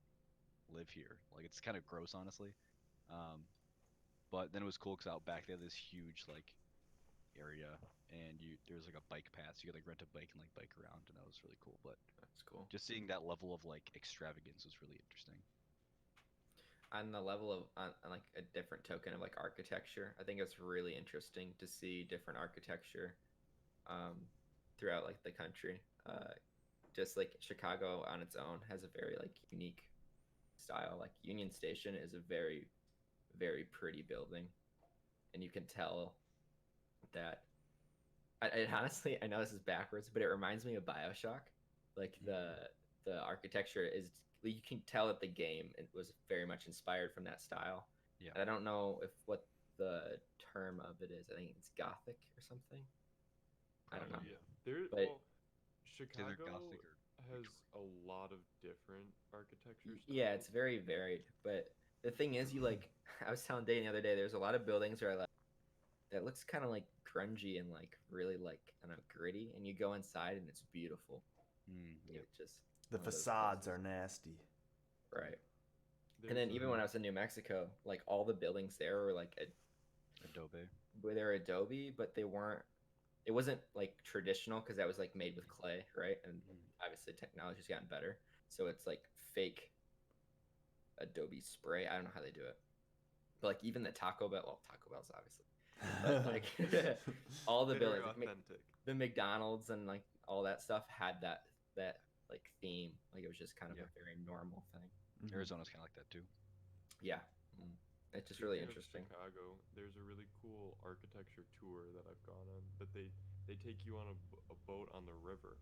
live here? Like it's kind of gross, honestly. Um, but then it was cool because out back they had this huge like area, and there's like a bike path, so you could like rent a bike and like bike around, and that was really cool. But That's cool. just seeing that level of like extravagance was really interesting. On the level of on like a different token of like architecture, I think it's really interesting to see different architecture um, throughout like the country. Just like Chicago on its own has a very like unique style. Like Union Station is a very very pretty building, and you can tell that. Honestly, I know this is backwards, but it reminds me of Bioshock. Like the architecture is, you can tell that the game it was very much inspired from that style. Yeah. And I don't know if what the term of it is. I think it's Gothic or something. I don't know. Probably, Yeah. There. But Well, It's either Chicago Gothic or has neutral. a lot of different architecture yeah, styles. it's very varied. But the thing is, you like, I was telling Dane the other day, there's a lot of buildings that are like, that looks kind of like grungy and like really like, I don't know, gritty. And you go inside and it's beautiful. Yeah. It just The one of those facades places. are nasty. Right. And There's then even when I was in New Mexico, like all the buildings there were like Adobe. they were adobe, but they weren't. It wasn't like traditional because that was like made with clay, right? And obviously technology's gotten better, so it's like fake adobe spray. I don't know how they do it, but like even the Taco Bell, well, Taco Bell's obviously, but like all the very buildings, like authentic. the McDonald's and like all that stuff had that like theme. Like it was just kind of Yeah. a very normal thing. Mhm. Arizona's kind of like that too. Yeah. It's just really Speaking of interesting. Chicago, there's a really cool architecture tour that I've gone on. That they take you on a boat on the river,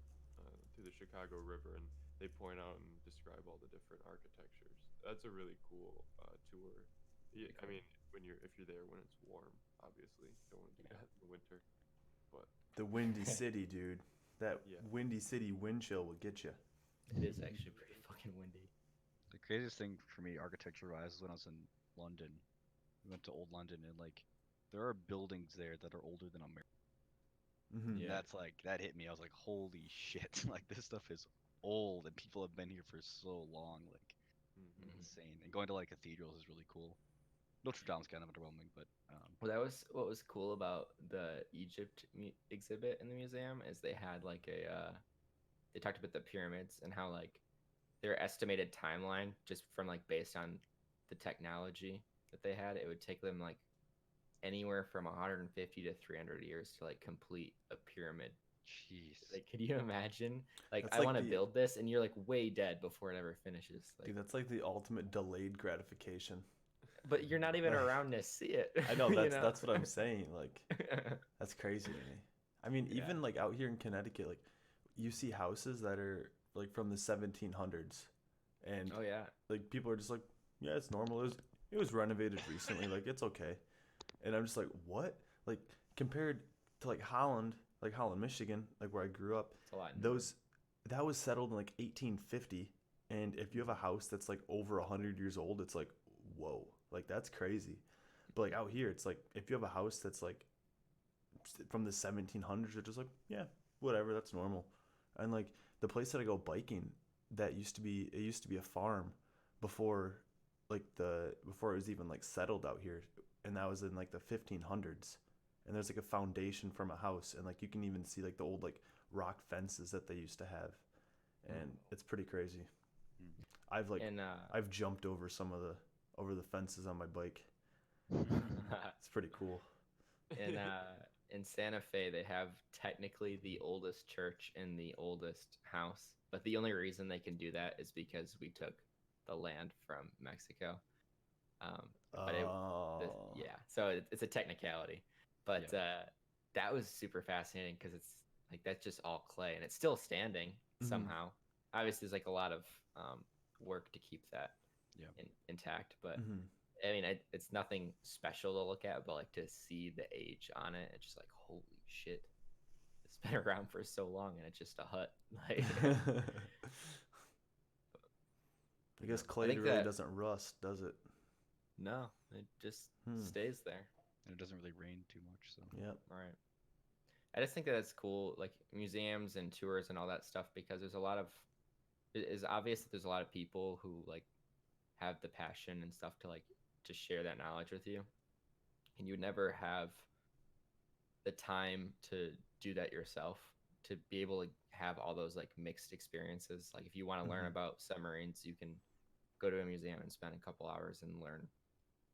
through the Chicago River, and they point out and describe all the different architectures. That's a really cool tour. Yeah, I mean, when you're if you're there when it's warm, obviously don't want to do that in the winter. But The Windy City, dude. That Yeah. Windy City wind chill will get you. It is actually pretty fucking windy. The craziest thing for me, architecture-wise, is when I was in London. We went to Old London, and like, there are buildings there that are older than America. Hmm. And Yeah. that's like that hit me. I was like, holy shit! Like this stuff is old, and people have been here for so long. Like mhm. insane. And going to like cathedrals is really cool. Notre Dame's kind of underwhelming, but Well, that was what was cool about the Egypt exhibit in the museum is they had like they talked about the pyramids and how like their estimated timeline just from like based on the technology that they had, it would take them like anywhere from 150 to 300 years to like complete a pyramid. jeez. Like, could you imagine? Like, That's I like want to the- build this, and you're like way dead before it ever finishes. Like, Dude, that's like the ultimate delayed gratification. but you're not even around to see it. I know you that's what I'm saying. Like that's crazy to me. I mean, Yeah. even like out here in Connecticut, like you see houses that are like from the 1700s, and Oh yeah. like people are just like, yeah, it's normal. It was renovated recently. Like it's okay. And I'm just like, what? Like compared to like Holland, Michigan, like where I grew up, It's a lot. newer. that was settled in like 1850. And if you have a house that's like over 100 years old, it's like, whoa, like that's crazy. But like out here, it's like if you have a house that's like from the 1700s, it's just like, yeah, whatever, that's normal. And like the place that I go biking, it used to be a farm before before it was even like settled out here, and that was in like the 1500s. And there's like a foundation from a house, and like you can even see like the old like rock fences that they used to have, and it's pretty crazy. Mm. And I've jumped over over the fences on my bike. It's pretty cool. in Santa Fe, they have technically the oldest church and the oldest house, but the only reason they can do that is because we took the land from Mexico. But yeah, so it's a technicality. But that was super fascinating because it's like that's just all clay and it's still standing Mhm. somehow. Obviously, there's like a lot of work to keep that Yeah. intact, but Mhm. I mean, it's nothing special to look at, but like to see the age on it, it's just like holy shit. It's been around for so long, and it's just a hut. Like, I guess I clay think really that doesn't rust, does it? no, it just Hmm. stays there. And it doesn't really rain too much, so. Yep. Right. I just think that it's cool, like museums and tours and all that stuff, because there's a lot of. It is obvious that there's a lot of people who like have the passion and stuff to like to share that knowledge with you, and you would never have the time to do that yourself, to be able to have all those like mixed experiences. Like if you want to learn Mhm. about submarines, you can go to a museum and spend a couple hours and learn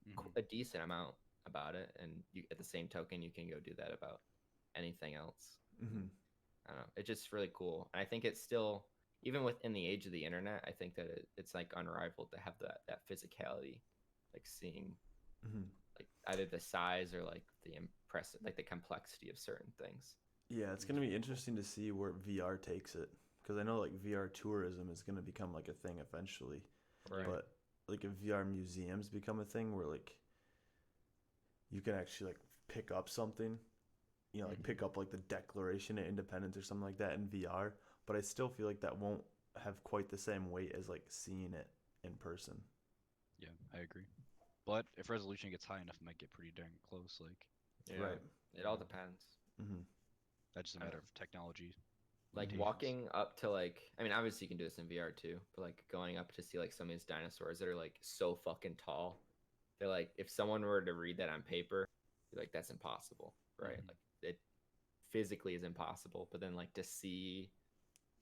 Mhm. a decent amount about it, and you, at the same token, you can go do that about anything else. Mm-hmm. I don't know. It's just really cool, and I think it's still, even within the age of the internet, I think that it's like unrivaled to have that physicality, like seeing Mm-hmm. like either the size or like the impressive, like the complexity of certain things. Yeah, it's gonna be interesting to see where VR takes it, because I know like VR tourism is gonna become like a thing eventually, Right. but like if VR museums become a thing where like you can actually like pick up something, you know, like pick up like the Declaration of Independence or something like that in VR, but I still feel like that won't have quite the same weight as like seeing it in person. Yeah, I agree. But if resolution gets high enough, it might get pretty darn close. Like, Yeah. Right. It all depends. Mm-hmm. that's just a I matter don't- of technology. Like limitations. walking up to like, I mean, obviously you can do this in VR too, but like going up to see like some of these dinosaurs that are like so fucking tall, they're like, if someone were to read that on paper, you're like, that's impossible, right? Mhm. Like it physically is impossible. But then like to see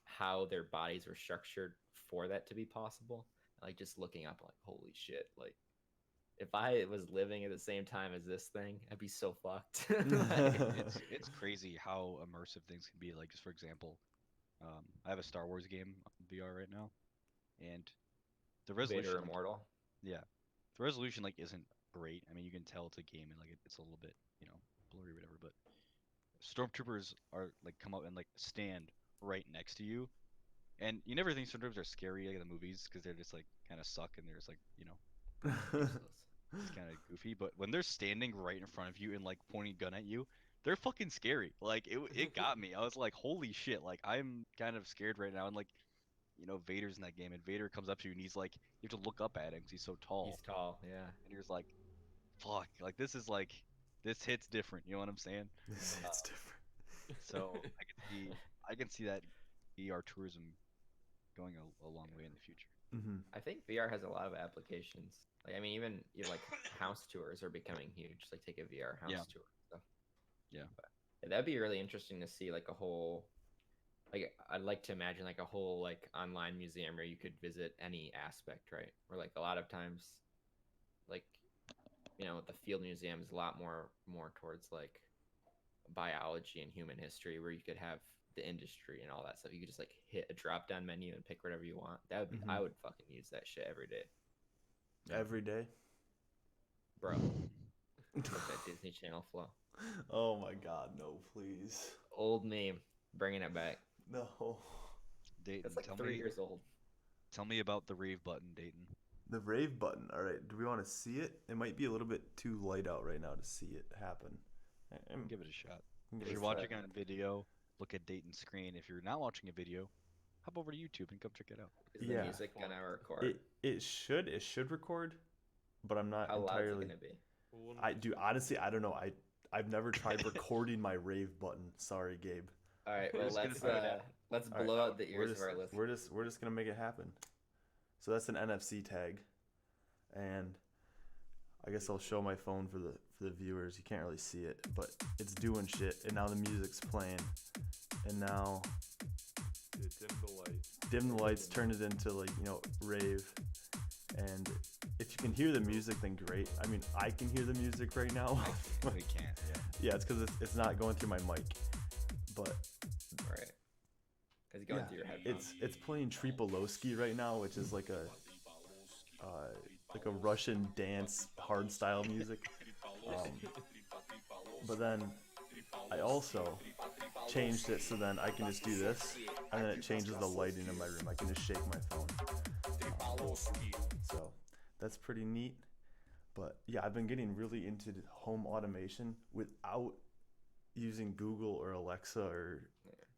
how their bodies were structured for that to be possible, like just looking up, like holy shit, like if I was living at the same time as this thing, I'd be so fucked. Like, It's crazy how immersive things can be. Like, just for example, I have a Star Wars game on VR right now, and the Vader resolution, like, immortal. yeah, the resolution like isn't great. I mean, you can tell it's a game and like it's a little bit, blurry, or whatever. But stormtroopers are like come up and like stand right next to you, and you never think stormtroopers are scary like in the movies because they're just like kind of suck and they're just like Useless. just kind of goofy. But when they're standing right in front of you and like pointing a gun at you, they're fucking scary. Like it got me. I was like, holy shit! Like I'm kind of scared right now. And like Vader's in that game, and Vader comes up to you and he's like, you have to look up at him because he's so tall, He's tall, yeah. and you're just like, fuck. Like this hits different. You know what I'm saying? It's different. So I can see that VR tourism going a long way in the future. Mm-hmm. I think VR has a lot of applications. Like, I mean, even like house tours are becoming huge. Like, take a VR house Yeah. tour and stuff. Yeah. But that'd be really interesting to see, like a whole. Like, I'd like to imagine like a whole like online museum where you could visit any aspect, right? Where like a lot of times, like, the field museum is a lot more towards like biology and human history, where you could have the industry and all that stuff. You could just like hit a drop down menu and pick whatever you want. That would be, Mhm. I would fucking use that shit every day, Every day. bro. With that Disney Channel flow. Oh my God, no, please. Old meme, bringing it back. No. Dayton, That's like tell 3 years old. me about the rave button, Dayton. The rave button. All right. Do we want to see it? It might be a little bit too light out right now to see it happen. Give it a shot. I'm If gonna you're It's watching on video, look at Dayton's screen. If you're not watching a video, hop over to YouTube and come check it out. Is Yeah. the music gonna record? it should record, but I'm not How loud is it entirely. gonna be? Well, when I we- do honestly. I don't know. I've never tried recording my rave button. Sorry, Gabe. All right, We're well just gonna let's do it. let's All right, blow out the We're ears just of our listeners. we're just gonna make it happen. So that's an NFC tag, and I guess I'll show my phone for the viewers. You can't really see it, but it's doing shit. And now the music's playing, and now Yeah, dim the light. dim the lights, turn it into like rave. And if you can hear the music, then great. I mean, I can hear the music right now. We can't. Yeah. Yeah, it's because it's not going through my mic, but Right. Because going yeah, through your headphones. it's playing Tripolowski right now, which is like a Russian dance hard style music. But then I also changed it so then I can just do this, and then it changes the lighting in my room. I can just shake my phone. So that's pretty neat. But yeah, I've been getting really into the home automation without using Google or Alexa or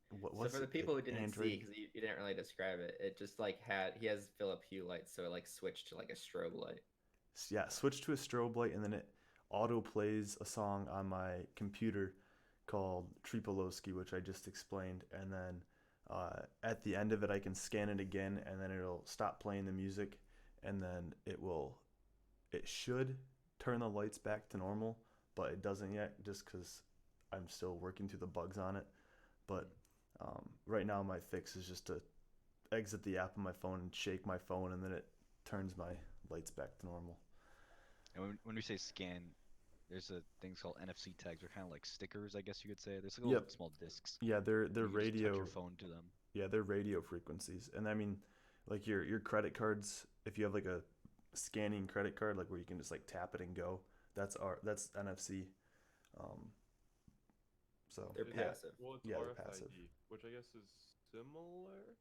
what So was for the it? people who didn't Android. see, because you didn't really describe it, it just like he has Philip Hue lights, so it like switched to like a strobe light. Yeah, switch to a strobe light, and then it auto plays a song on my computer called Tripolowski, which I just explained, and then at the end of it, I can scan it again, and then it'll stop playing the music, and then it should turn the lights back to normal, but it doesn't yet, just because I'm still working through the bugs on it. But right now, my fix is just to exit the app on my phone and shake my phone, and then it turns my lights back to normal. And when we say scan, there's a things called NFC tags. They're kind of like stickers, I guess you could say. There's like little Yep. small discs. Yeah, they're You can just touch your radio. phone to them. Yeah, they're radio frequencies, and I mean, like your credit cards. If you have like a scanning credit card, like where you can just like tap it and go, that's NFC. Um, so They're yeah, passive. Well, it's yeah, they're RFID, passive. which I guess is similar.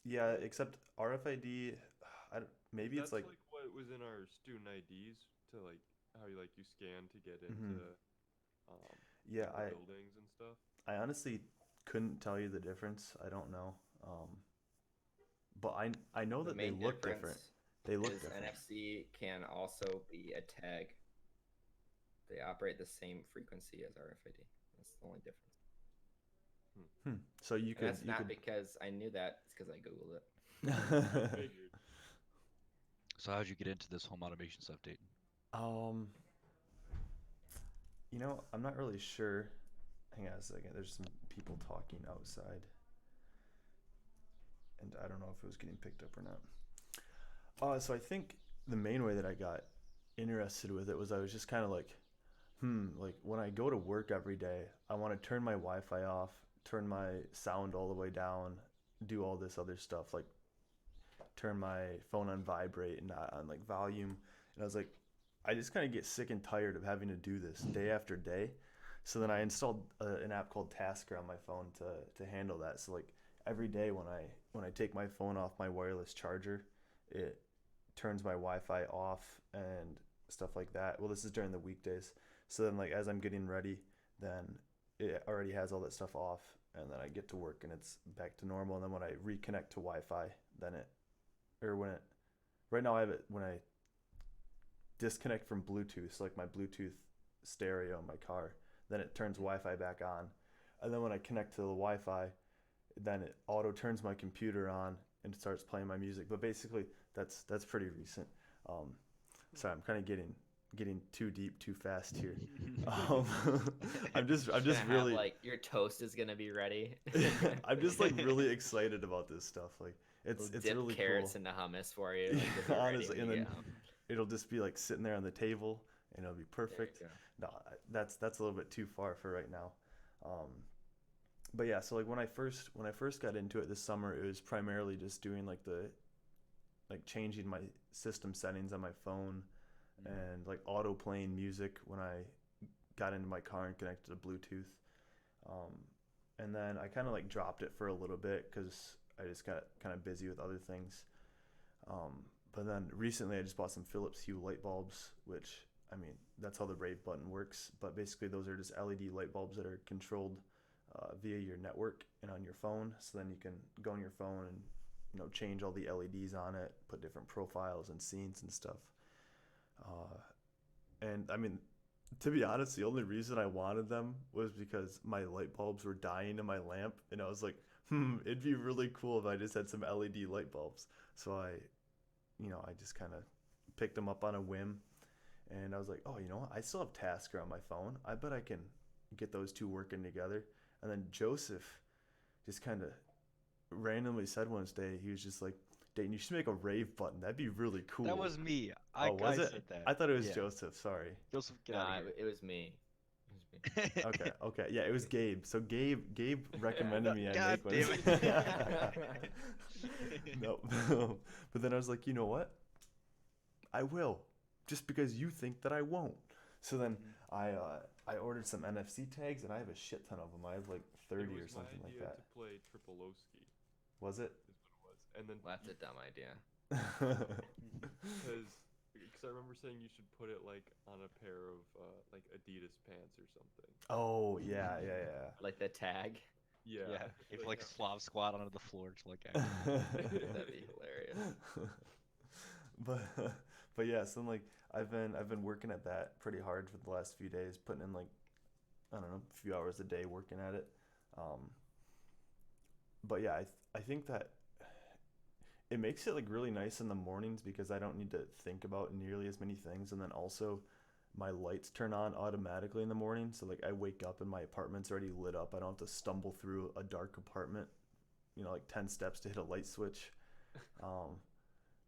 Yeah, except RFID. Maybe it's That's like. like what was in our student IDs to like how you scan to get Mhm. into Yeah, the buildings and stuff. I honestly couldn't tell you the difference. I don't know. But I know The that they main look different. difference They look is different. NFC can also be a tag. They operate the same frequency as RFID. That's the only difference. So you And could that's not because I knew that. It's because I googled it. Figured. So how'd you get into this home automation stuff, Dayton? um, I'm not really sure. Hang on a second. There's some people talking outside, and I don't know if it was getting picked up or not. So I think the main way that I got interested with it was I was just kind of like when I go to work every day, I want to turn my Wi-Fi off, turn my sound all the way down, do all this other stuff, like turn my phone on vibrate and not on like volume. And I was like, I just kind of get sick and tired of having to do this day after day. So then I installed an app called Tasker on my phone to handle that. So like every day when I take my phone off my wireless charger, it turns my Wi-Fi off and stuff like that. Well, this is during the weekdays. So then like as I'm getting ready, then it already has all that stuff off, and then I get to work and it's back to normal. And then when I reconnect to Wi-Fi, then it or when it right now I have it when I disconnect from Bluetooth, so like my Bluetooth stereo in my car, then it turns Wi-Fi back on. And then when I connect to the Wi-Fi, then it auto turns my computer on and it starts playing my music. But basically, that's pretty recent. Um, sorry, I'm kind of getting too deep too fast here. Um, I'm just Gonna have, really like your toast is gonna be ready. I'm just like really excited about this stuff. Like it's We'll it's dip really carrots cool. into hummus for you. Like, Yeah, it'll be ready honestly, when and you then get home. it'll just be like sitting there on the table and it'll be There you perfect. go. No, that's a little bit too far for right now. Um, but yeah, so like when I first got into it this summer, it was primarily just doing like changing my system settings on my phone and like auto playing music when I got into my car and connected to Bluetooth. Um, and then I kind of like dropped it for a little bit because I just got kind of busy with other things. But then recently I just bought some Philips Hue light bulbs, which I mean that's how the rave button works. But basically those are just LED light bulbs that are controlled via your network and on your phone. So then you can go on your phone and change all the LEDs on it, put different profiles and scenes and stuff. Uh, and I mean, to be honest, the only reason I wanted them was because my light bulbs were dying in my lamp, and I was like, it'd be really cool if I just had some LED light bulbs. So I just kind of picked them up on a whim, and I was like, oh, what? I still have Tasker on my phone. I bet I can get those two working together. And then Joseph just kind of randomly said one day, he was just like, Dayton, you should make a rave button. That'd be really cool. That was me. Oh, was I it? said that. I thought it was Yeah. Joseph. Sorry. Joseph, get No, out of it was me. It was me. here. Okay. Yeah, it was Gabe. So Gabe recommended me I God make one. damn it. No. But then I was like, you know what? I will, just because you think that I won't. So then I ordered some NFC tags, and I have a shit ton of them. I have like 30 or something like that. It was my idea to play Tripolowski. Was it? Is what it was, and then Well, that's a dumb idea. because I remember saying you should put it like on a pair of like Adidas pants or something. Oh yeah, yeah, Like the tag. Yeah. Yeah, if like yeah. Slav squat onto the floor to like yeah. That'd be hilarious. but but yeah, so like I've been working at that pretty hard for the last few days, putting in like I don't know, a few hours a day working at it. Um, but yeah, I think that it makes it like really nice in the mornings because I don't need to think about nearly as many things, and then also my lights turn on automatically in the morning, so like I wake up and my apartment's already lit up. I don't have to stumble through a dark apartment, like 10 steps to hit a light switch. um,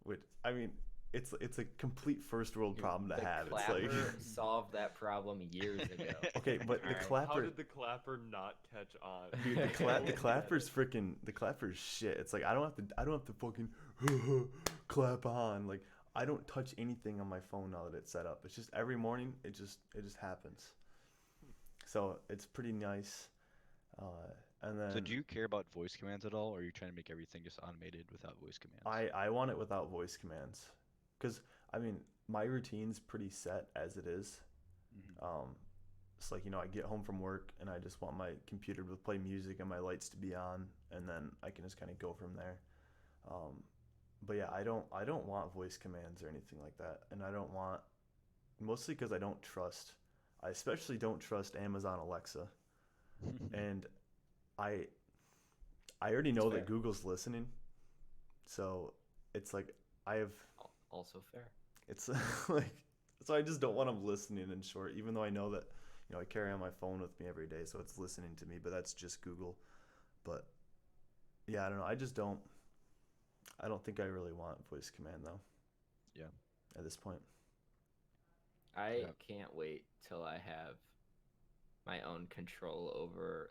which I mean, it's a complete first world problem to The have. It's clapper like solved that problem years ago. okay, but the Alright. How clapper, did the clapper not catch on? dude, the clapper's shit. It's like I don't have to fucking clap on. Like I don't touch anything on my phone now that it's set up. It's just every morning it just happens. So it's pretty nice. And then So do you care about voice commands at all, or are you trying to make everything just automated without voice commands? I want it without voice commands, because I mean my routine's pretty set as it is. Mhm. It's like I get home from work and I just want my computer to play music and my lights to be on, and then I can just kind of go from there. But yeah, I don't want voice commands or anything like that, and I don't want, mostly because I especially don't trust Amazon Alexa, and I I already know fair. that Google's listening, so it's like I have Also fair. it's like so I just don't want them listening in short, even though I know that I carry on my phone with me every day, so it's listening to me, but that's just Google. But yeah, I don't know. I don't think I really want voice command though Yeah. at this point. I Yeah. can't wait till I have my own control over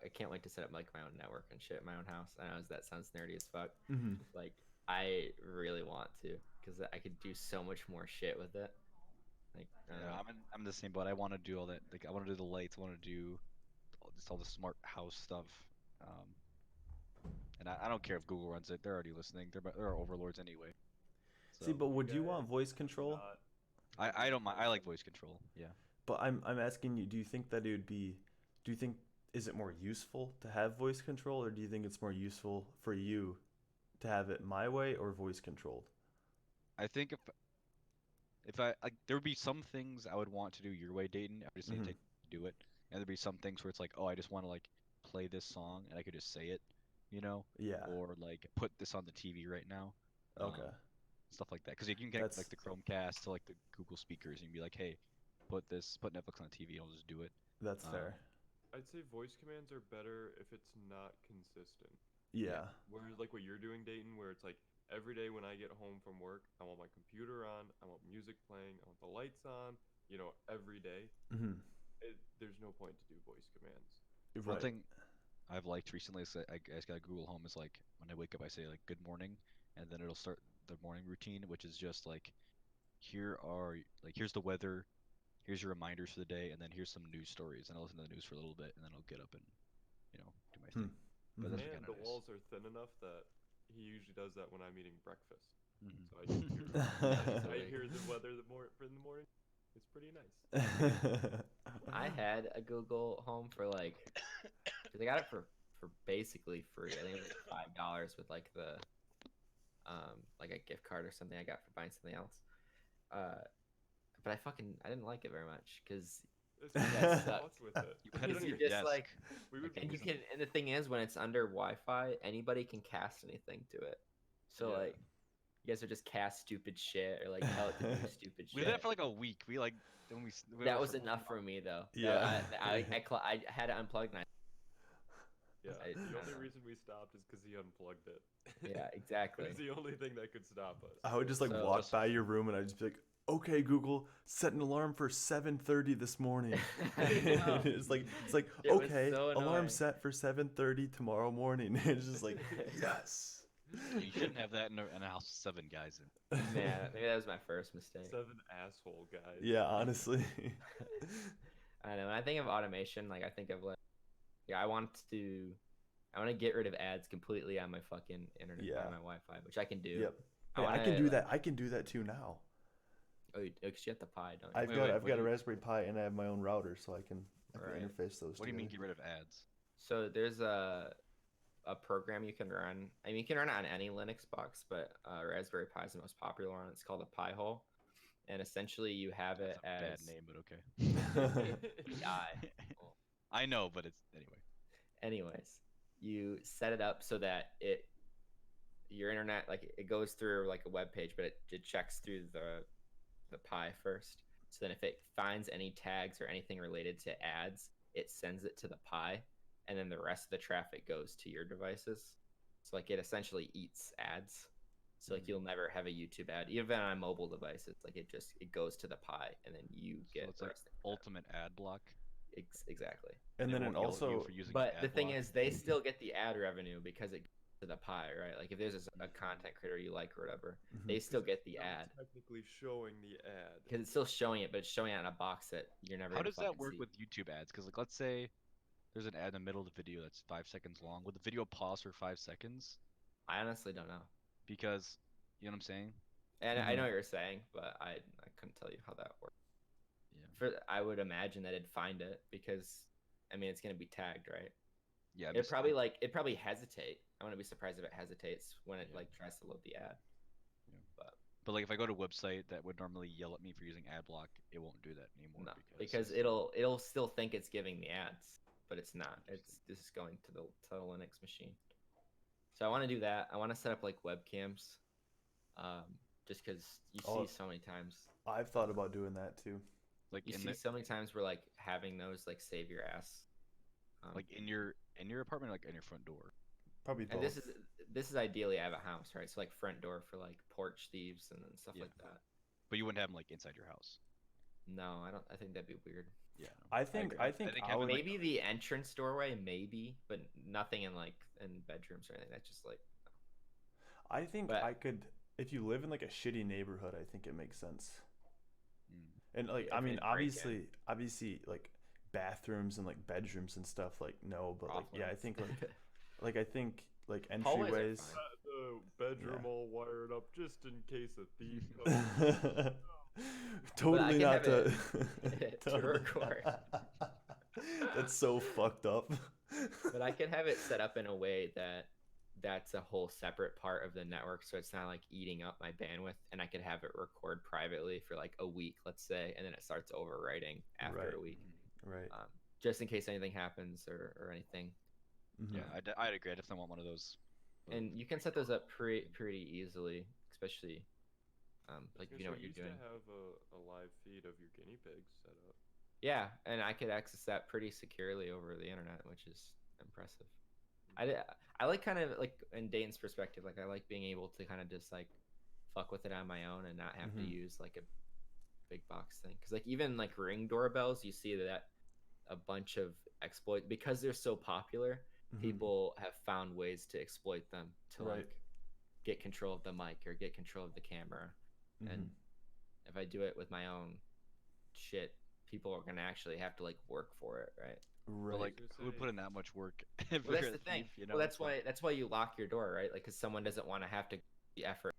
I can't wait to set up like my own network and shit, my own house. I know that sounds nerdy as fuck. Mm-hmm. Like I really want to, because I could do so much more shit with it. Like I don't Yeah, know. I'm the same boat. I want to do all that. Like I want to do the lights. I want to do just all the smart house stuff. Um, and I don't care if Google runs it. They're already listening. They're our overlords anyway. See, So but would you guys want voice do control? not I don't mind. I like listen. voice control. Yeah. But I'm asking you, do you think that it would be, do you think, is it more useful to have voice control, or do you think it's more useful for you to have it my way or voice controlled? I think if I like, there would be some things I would want to do your way, Dayton. I would just need Mm-hmm. to do it. And there'd be some things where it's like, oh, I just want to like play this song and I could just say it, you know, Yeah. or like put this on the TV right now. Okay. Stuff like that. Because you can get That's like the Chromecast to like the Google speakers and be like, hey, put Netflix on TV. I'll just do it. that's Um, fair. I'd say voice commands are better if it's not consistent. Yeah. Whereas like what you're doing, Dayton, where it's like every day when I get home from work, I want my computer on, I want music playing, I want the lights on, every day. Mm-hmm. There's no point to do voice commands. One Right. thing I've liked recently is that I just got Google Home is like when I wake up, I say like good morning, and then it'll start the morning routine, which is just like here's the weather, here's your reminders for the day, and then here's some news stories, and I'll listen to the news for a little bit, and then I'll get up and do my Hmm. thing. But that's Mm-hmm. And kind the of nice. walls are thin enough that he usually does that when I'm eating breakfast. So I Mhm. can hear, That's I really hear cool. the weather in the morning. It's pretty nice. I had a Google Home for like, cause I got it for basically free. I think it was like $5 with like the like a gift card or something I got for buying something else. But I didn't like it very much because It's you because guys you sucked. fuck with it. You put it Because on you your just desk. like, We would. and we you can, and the thing is, when it's under Wi-Fi, anybody can cast anything to it. So Yeah. like, you guys would just cast stupid shit or like tell it to do stupid We did that shit. for like a week. We like then we That went was for- enough for me though. Yeah. I had it unplugged and Yeah. I The don't only know. reason we stopped is because he unplugged it. Yeah, exactly. It's the only thing that could stop us. I would just like So- walk by your room and I'd just be like, okay, Google, set an alarm for 7:30 this morning. No. it's like It was okay, so alarm annoying. set for 7:30 tomorrow morning. It's just like yes. You shouldn't have that in a house with 7 guys in. Man, maybe that was my first mistake. 7 asshole guys. Yeah, honestly. I don't know. When I think of automation, like I think of like, yeah, I want to get rid of ads completely on my fucking internet, Yeah. on my Wi-Fi, which I can do. Yep. Hey, I can do that. I can do that too now. Oh, because you have the Pi, don't you? I've what got do a you- Raspberry Pi and I have my own router, so I can Right. interface those What do you mean together. get rid of ads? So there's a program you can run. I mean, you can run it on any Linux box, but Raspberry Pi is the most popular one. It's called a Pi hole, and essentially you have That's it a bad as name, but okay. PI. Well, I know, but it's anyway. anyways, you set it up so that your internet, like, it goes through like a web page, but it checks through the Pi first. So then if it finds any tags or anything related to ads, it sends it to the Pi, and then the rest of the traffic goes to your devices. So like it essentially eats ads. So like you'll never have a YouTube ad, even on mobile devices. Like it goes to the Pi, and then you get So it's the like rest of the ad. ultimate ad block. Exactly. And then it won't yell at you also for using But ad the thing block. is, they still get the ad revenue because it goes to the Pi, right? Like if there's a content creator you like or whatever, they still get the ad Technically showing the ad. because it's still showing it, but it's showing it on a box that you're never How gonna does that fucking work see. with YouTube ads? Because like, let's say there's an ad in the middle of the video that's 5 seconds long. Would the video pause for 5 seconds? I honestly don't know. Because you know what I'm saying? And I know what you're saying, but I couldn't tell you how that works. Yeah. I would imagine that it'd find it because I mean it's gonna be tagged, right? Yeah. It probably hesitate. I wouldn't be surprised if it hesitates when it like tries to load the ad. Yeah. But like if I go to a website that would normally yell at me for using ad block, it won't do that anymore. No, because it'll still think it's giving the ads, but it's not. It's this is going to the Linux machine. So I want to do that. I want to set up like webcams, just because you see so many times. I've thought about doing that too. like You in see the, so many times where like having those like save your ass. like in your apartment, like in your front door. Probably And both. this is ideally I have a house, right? So like front door for like porch thieves and stuff Yeah. like that. But you wouldn't have them like inside your house. No, I don't. I think that'd be weird. Yeah. I think agree. I think having, our like, Maybe the entrance doorway, maybe, but nothing in like in bedrooms or anything. That's just like I think but- I could if you live in like a shitty neighborhood, I think it makes sense. Mm. And like Yeah, I if mean they break obviously like bathrooms and like bedrooms and stuff like no, but like off yeah, I limits. think like I think like Hallways are entryways. fine. The bedroom all wired up just in case a thief comes. Totally can not have to it to record. That's so fucked up. But I could have it set up in a way that that's a whole separate part of the network, so it's not like eating up my bandwidth, and I could have it record privately for like a week, let's say, and then it starts overwriting after Right. a week, Right. just in case anything happens or anything. Mhm. Yeah, I'd agree. I definitely want one of those. And you can set those up pretty easily, especially like if you know what you're doing. You used to have a live feed of your guinea pigs set up. Yeah, and I could access that pretty securely over the internet, which is impressive. I like kind of like in Dayton's perspective, like I like being able to kind of just like fuck with it on my own and not have to use like a big box thing. Because like even like Ring doorbells, you see that a bunch of exploit because they're so popular. People have found ways to exploit them to Right. like get control of the mic or get control of the camera. And if I do it with my own shit, people are gonna actually have to like work for it, right? Right. But like, who would put in that much work? if Well, that's you're the a thing. thief, you know? Well, that's It's like- why you lock your door, right? Like, because someone doesn't want to have to the effort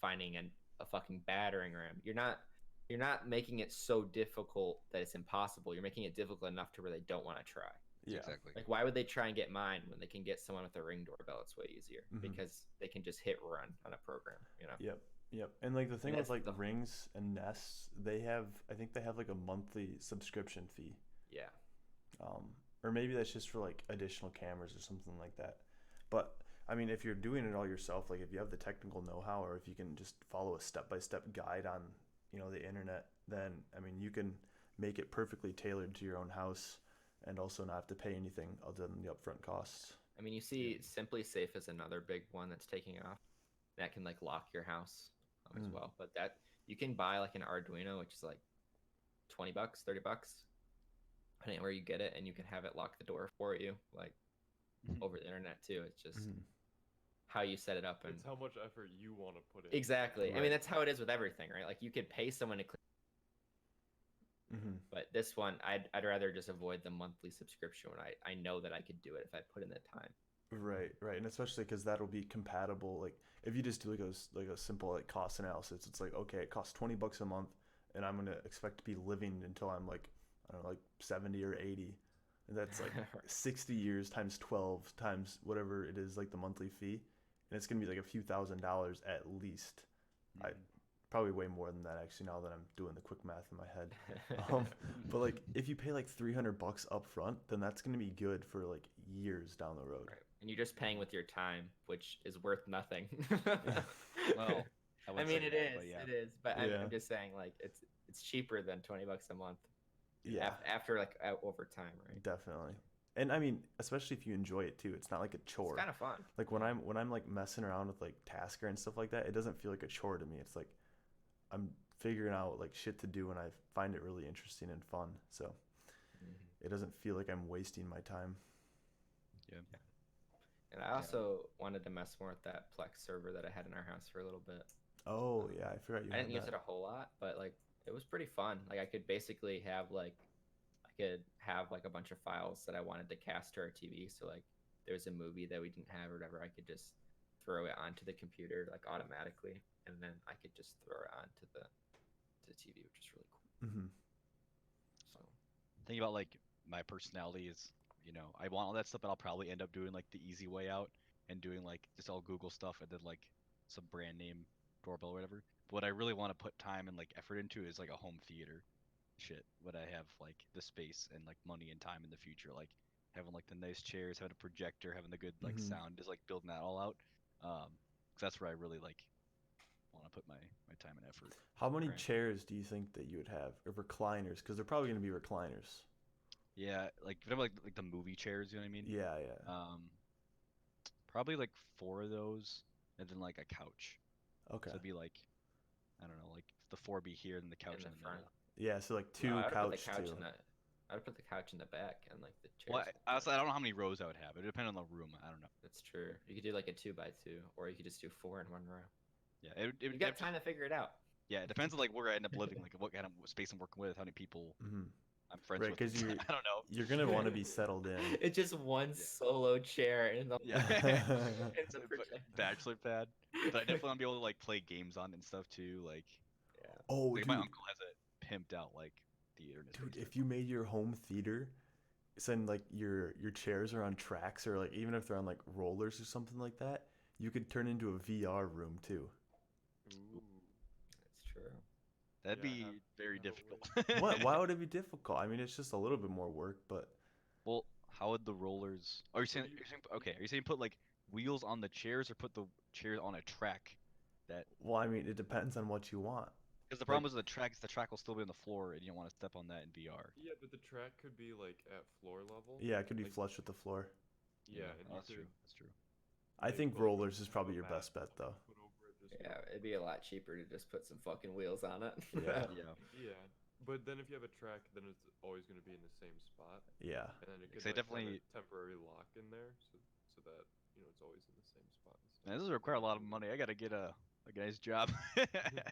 finding a fucking battering ram. You're not making it so difficult that it's impossible. You're making it difficult enough to where they don't want to try. Yeah. Exactly. Like, why would they try and get mine when they can get someone with a Ring doorbell? It's way easier because they can just hit run on a program, you know? Yep. Yep. And like the thing And with that's like Rings and Nests, I think they have like a monthly subscription fee. Yeah. Or maybe that's just for like additional cameras or something like that. But I mean, if you're doing it all yourself, like if you have the technical know-how, or if you can just follow a step-by-step guide on, the internet, then I mean, you can make it perfectly tailored to your own house, and also not have to pay anything other than the upfront costs. I mean, you see Simply Safe is another big one that's taking off. That can like lock your house as well. But that you can buy like an Arduino, which is like $20, $30, depending on where you get it, and you can have it lock the door for you, like over the internet too. It's just how you set it up, and It's how much effort you want to put in. exactly. I Right. mean, that's how it is with everything, right? Like you could pay someone to clean. But this one, I'd rather just avoid the monthly subscription when I know that I could do it if I put in the time. Right, right, and especially because that'll be compatible. Like if you just do like a simple like cost analysis, it's like okay, it costs $20 a month, and I'm gonna expect to be living until I'm like I don't know, like 70 or 80, and that's like 60 years times 12 times whatever it is like the monthly fee, and it's gonna be like a few $1,000s at least. I Mhm. probably way more than that actually now that I'm doing the quick math in my head. Um, but like if you pay like $300 up front, then that's gonna be good for like years down the road. Right. And you're just paying with your time, which is worth nothing. Yeah. Well, I I wouldn't mean, say that, but yeah. it is, but Yeah. I'm just saying, like, it's cheaper than $20 a month Yeah, after like over time, right? definitely. And I mean, especially if you enjoy it too, it's not like a It's chore. kind of fun. Like when I'm like messing around with like Tasker and stuff like that, it doesn't feel like a chore to me. It's like I'm figuring out like shit to do and I find it really interesting and fun. So Mhm. it doesn't feel like I'm wasting my time. Yeah. And I also wanted to mess more with that Plex server that I had in our house for a little bit. Oh yeah, I forgot you I had didn't use that. it a whole lot, but like it was pretty fun. Like I could basically have like I could have like a bunch of files that I wanted to cast to our TV. So like there's a movie that we didn't have or whatever, I could just throw it onto the computer like automatically, and then I could just throw it onto the TV, which is really cool. Hmm. So Think about like my personality is, I want all that stuff, but I'll probably end up doing like the easy way out and doing like just all Google stuff and then like some brand name doorbell or whatever. But what I really want to put time and like effort into is like a home theater shit. Would I have like the space and like money and time in the future, like having like the nice chairs, having a projector, having the good like Hmm. sound, just like building that all out. 'Cause that's where I really like want to put my time and effort. How many right. chairs do you think that you would have, or recliners? Because they're probably gonna be recliners. Yeah, like if I'm like the movie chairs, you know what I mean? Yeah, yeah. Probably like four of those, and then like a couch. Okay. So it'd be like I don't know, like the four be here and the couch In in the the front. middle. Yeah, so like No, two I would put the couch, couch two. in the I would put the couch in the back and like the Well, chairs in the front. honestly, I don't know how many rows I would have. It would depend on the room. I don't know. That's true. You could do like a 2x2, or you could just do four in one row. Yeah, it would- it, You would- got time to figure it out. yeah, it depends on like where I end up living, like what kind of space I'm working with, how many people Hmm. I'm friends Right, with. because I don't know. you're gonna want to be settled in. It's just one Yeah. solo chair in the Yeah. and the So, projector. bachelor pad, but I definitely want to be able to like play games on it and stuff too. Yeah. Oh, Like my dude, uncle has a pimped out like theater in his dude, basement. if you made your home theater, send like your chairs are on tracks, or like even if they're on like rollers or something like that, you could turn into a VR room too. Ooh. That's true. That'd Yeah, be very have it difficult. What? Why would it be difficult? I mean, it's just a little bit more work, but Well, how would the rollers? Are you What saying? do you? Okay, are you saying put like wheels on the chairs or put the chairs on a track? That well, I mean, it depends on what you want. because the Like, problem is the track will still be on the floor, and you don't want to step on that in VR. Yeah, but the track could be like at floor level. yeah, it could be Like flush with the floor. yeah, and Oh, you that's could true. That's true. I like think put, like, rollers is have probably a your mat best bet, though. put over it just Yeah, it'd be a lot cheaper to just put some fucking wheels on it. Yeah. Yeah. yeah. But then if you have a track, then it's always going to be in the same spot, Yeah. and then it could Because I like have a definitely. temporary lock in there, so that it's always in the same spot and Man, stuff. this will require a lot of money. I gotta get a guy's job. Get that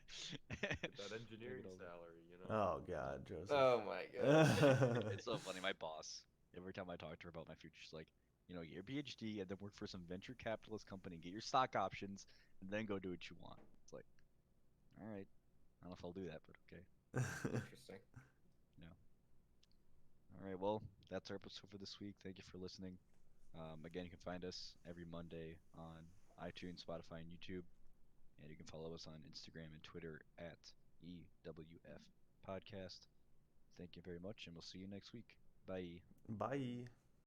Bring it engineering over. salary. Oh God, Joseph. Oh my god. It's so funny. My boss, every time I talk to her about my future, she's like, get your PhD and then work for some venture capitalist company, get your stock options, and then go do what you want. It's like, all right. I don't know if I'll do that, but okay. Interesting. Yeah. All right. Well, that's our episode for this week. Thank you for listening. Again, you can find us every Monday on iTunes, Spotify, and YouTube. And you can follow us on Instagram and Twitter at EWF Podcast. Thank you very much, and we'll see you next week. Bye. Bye.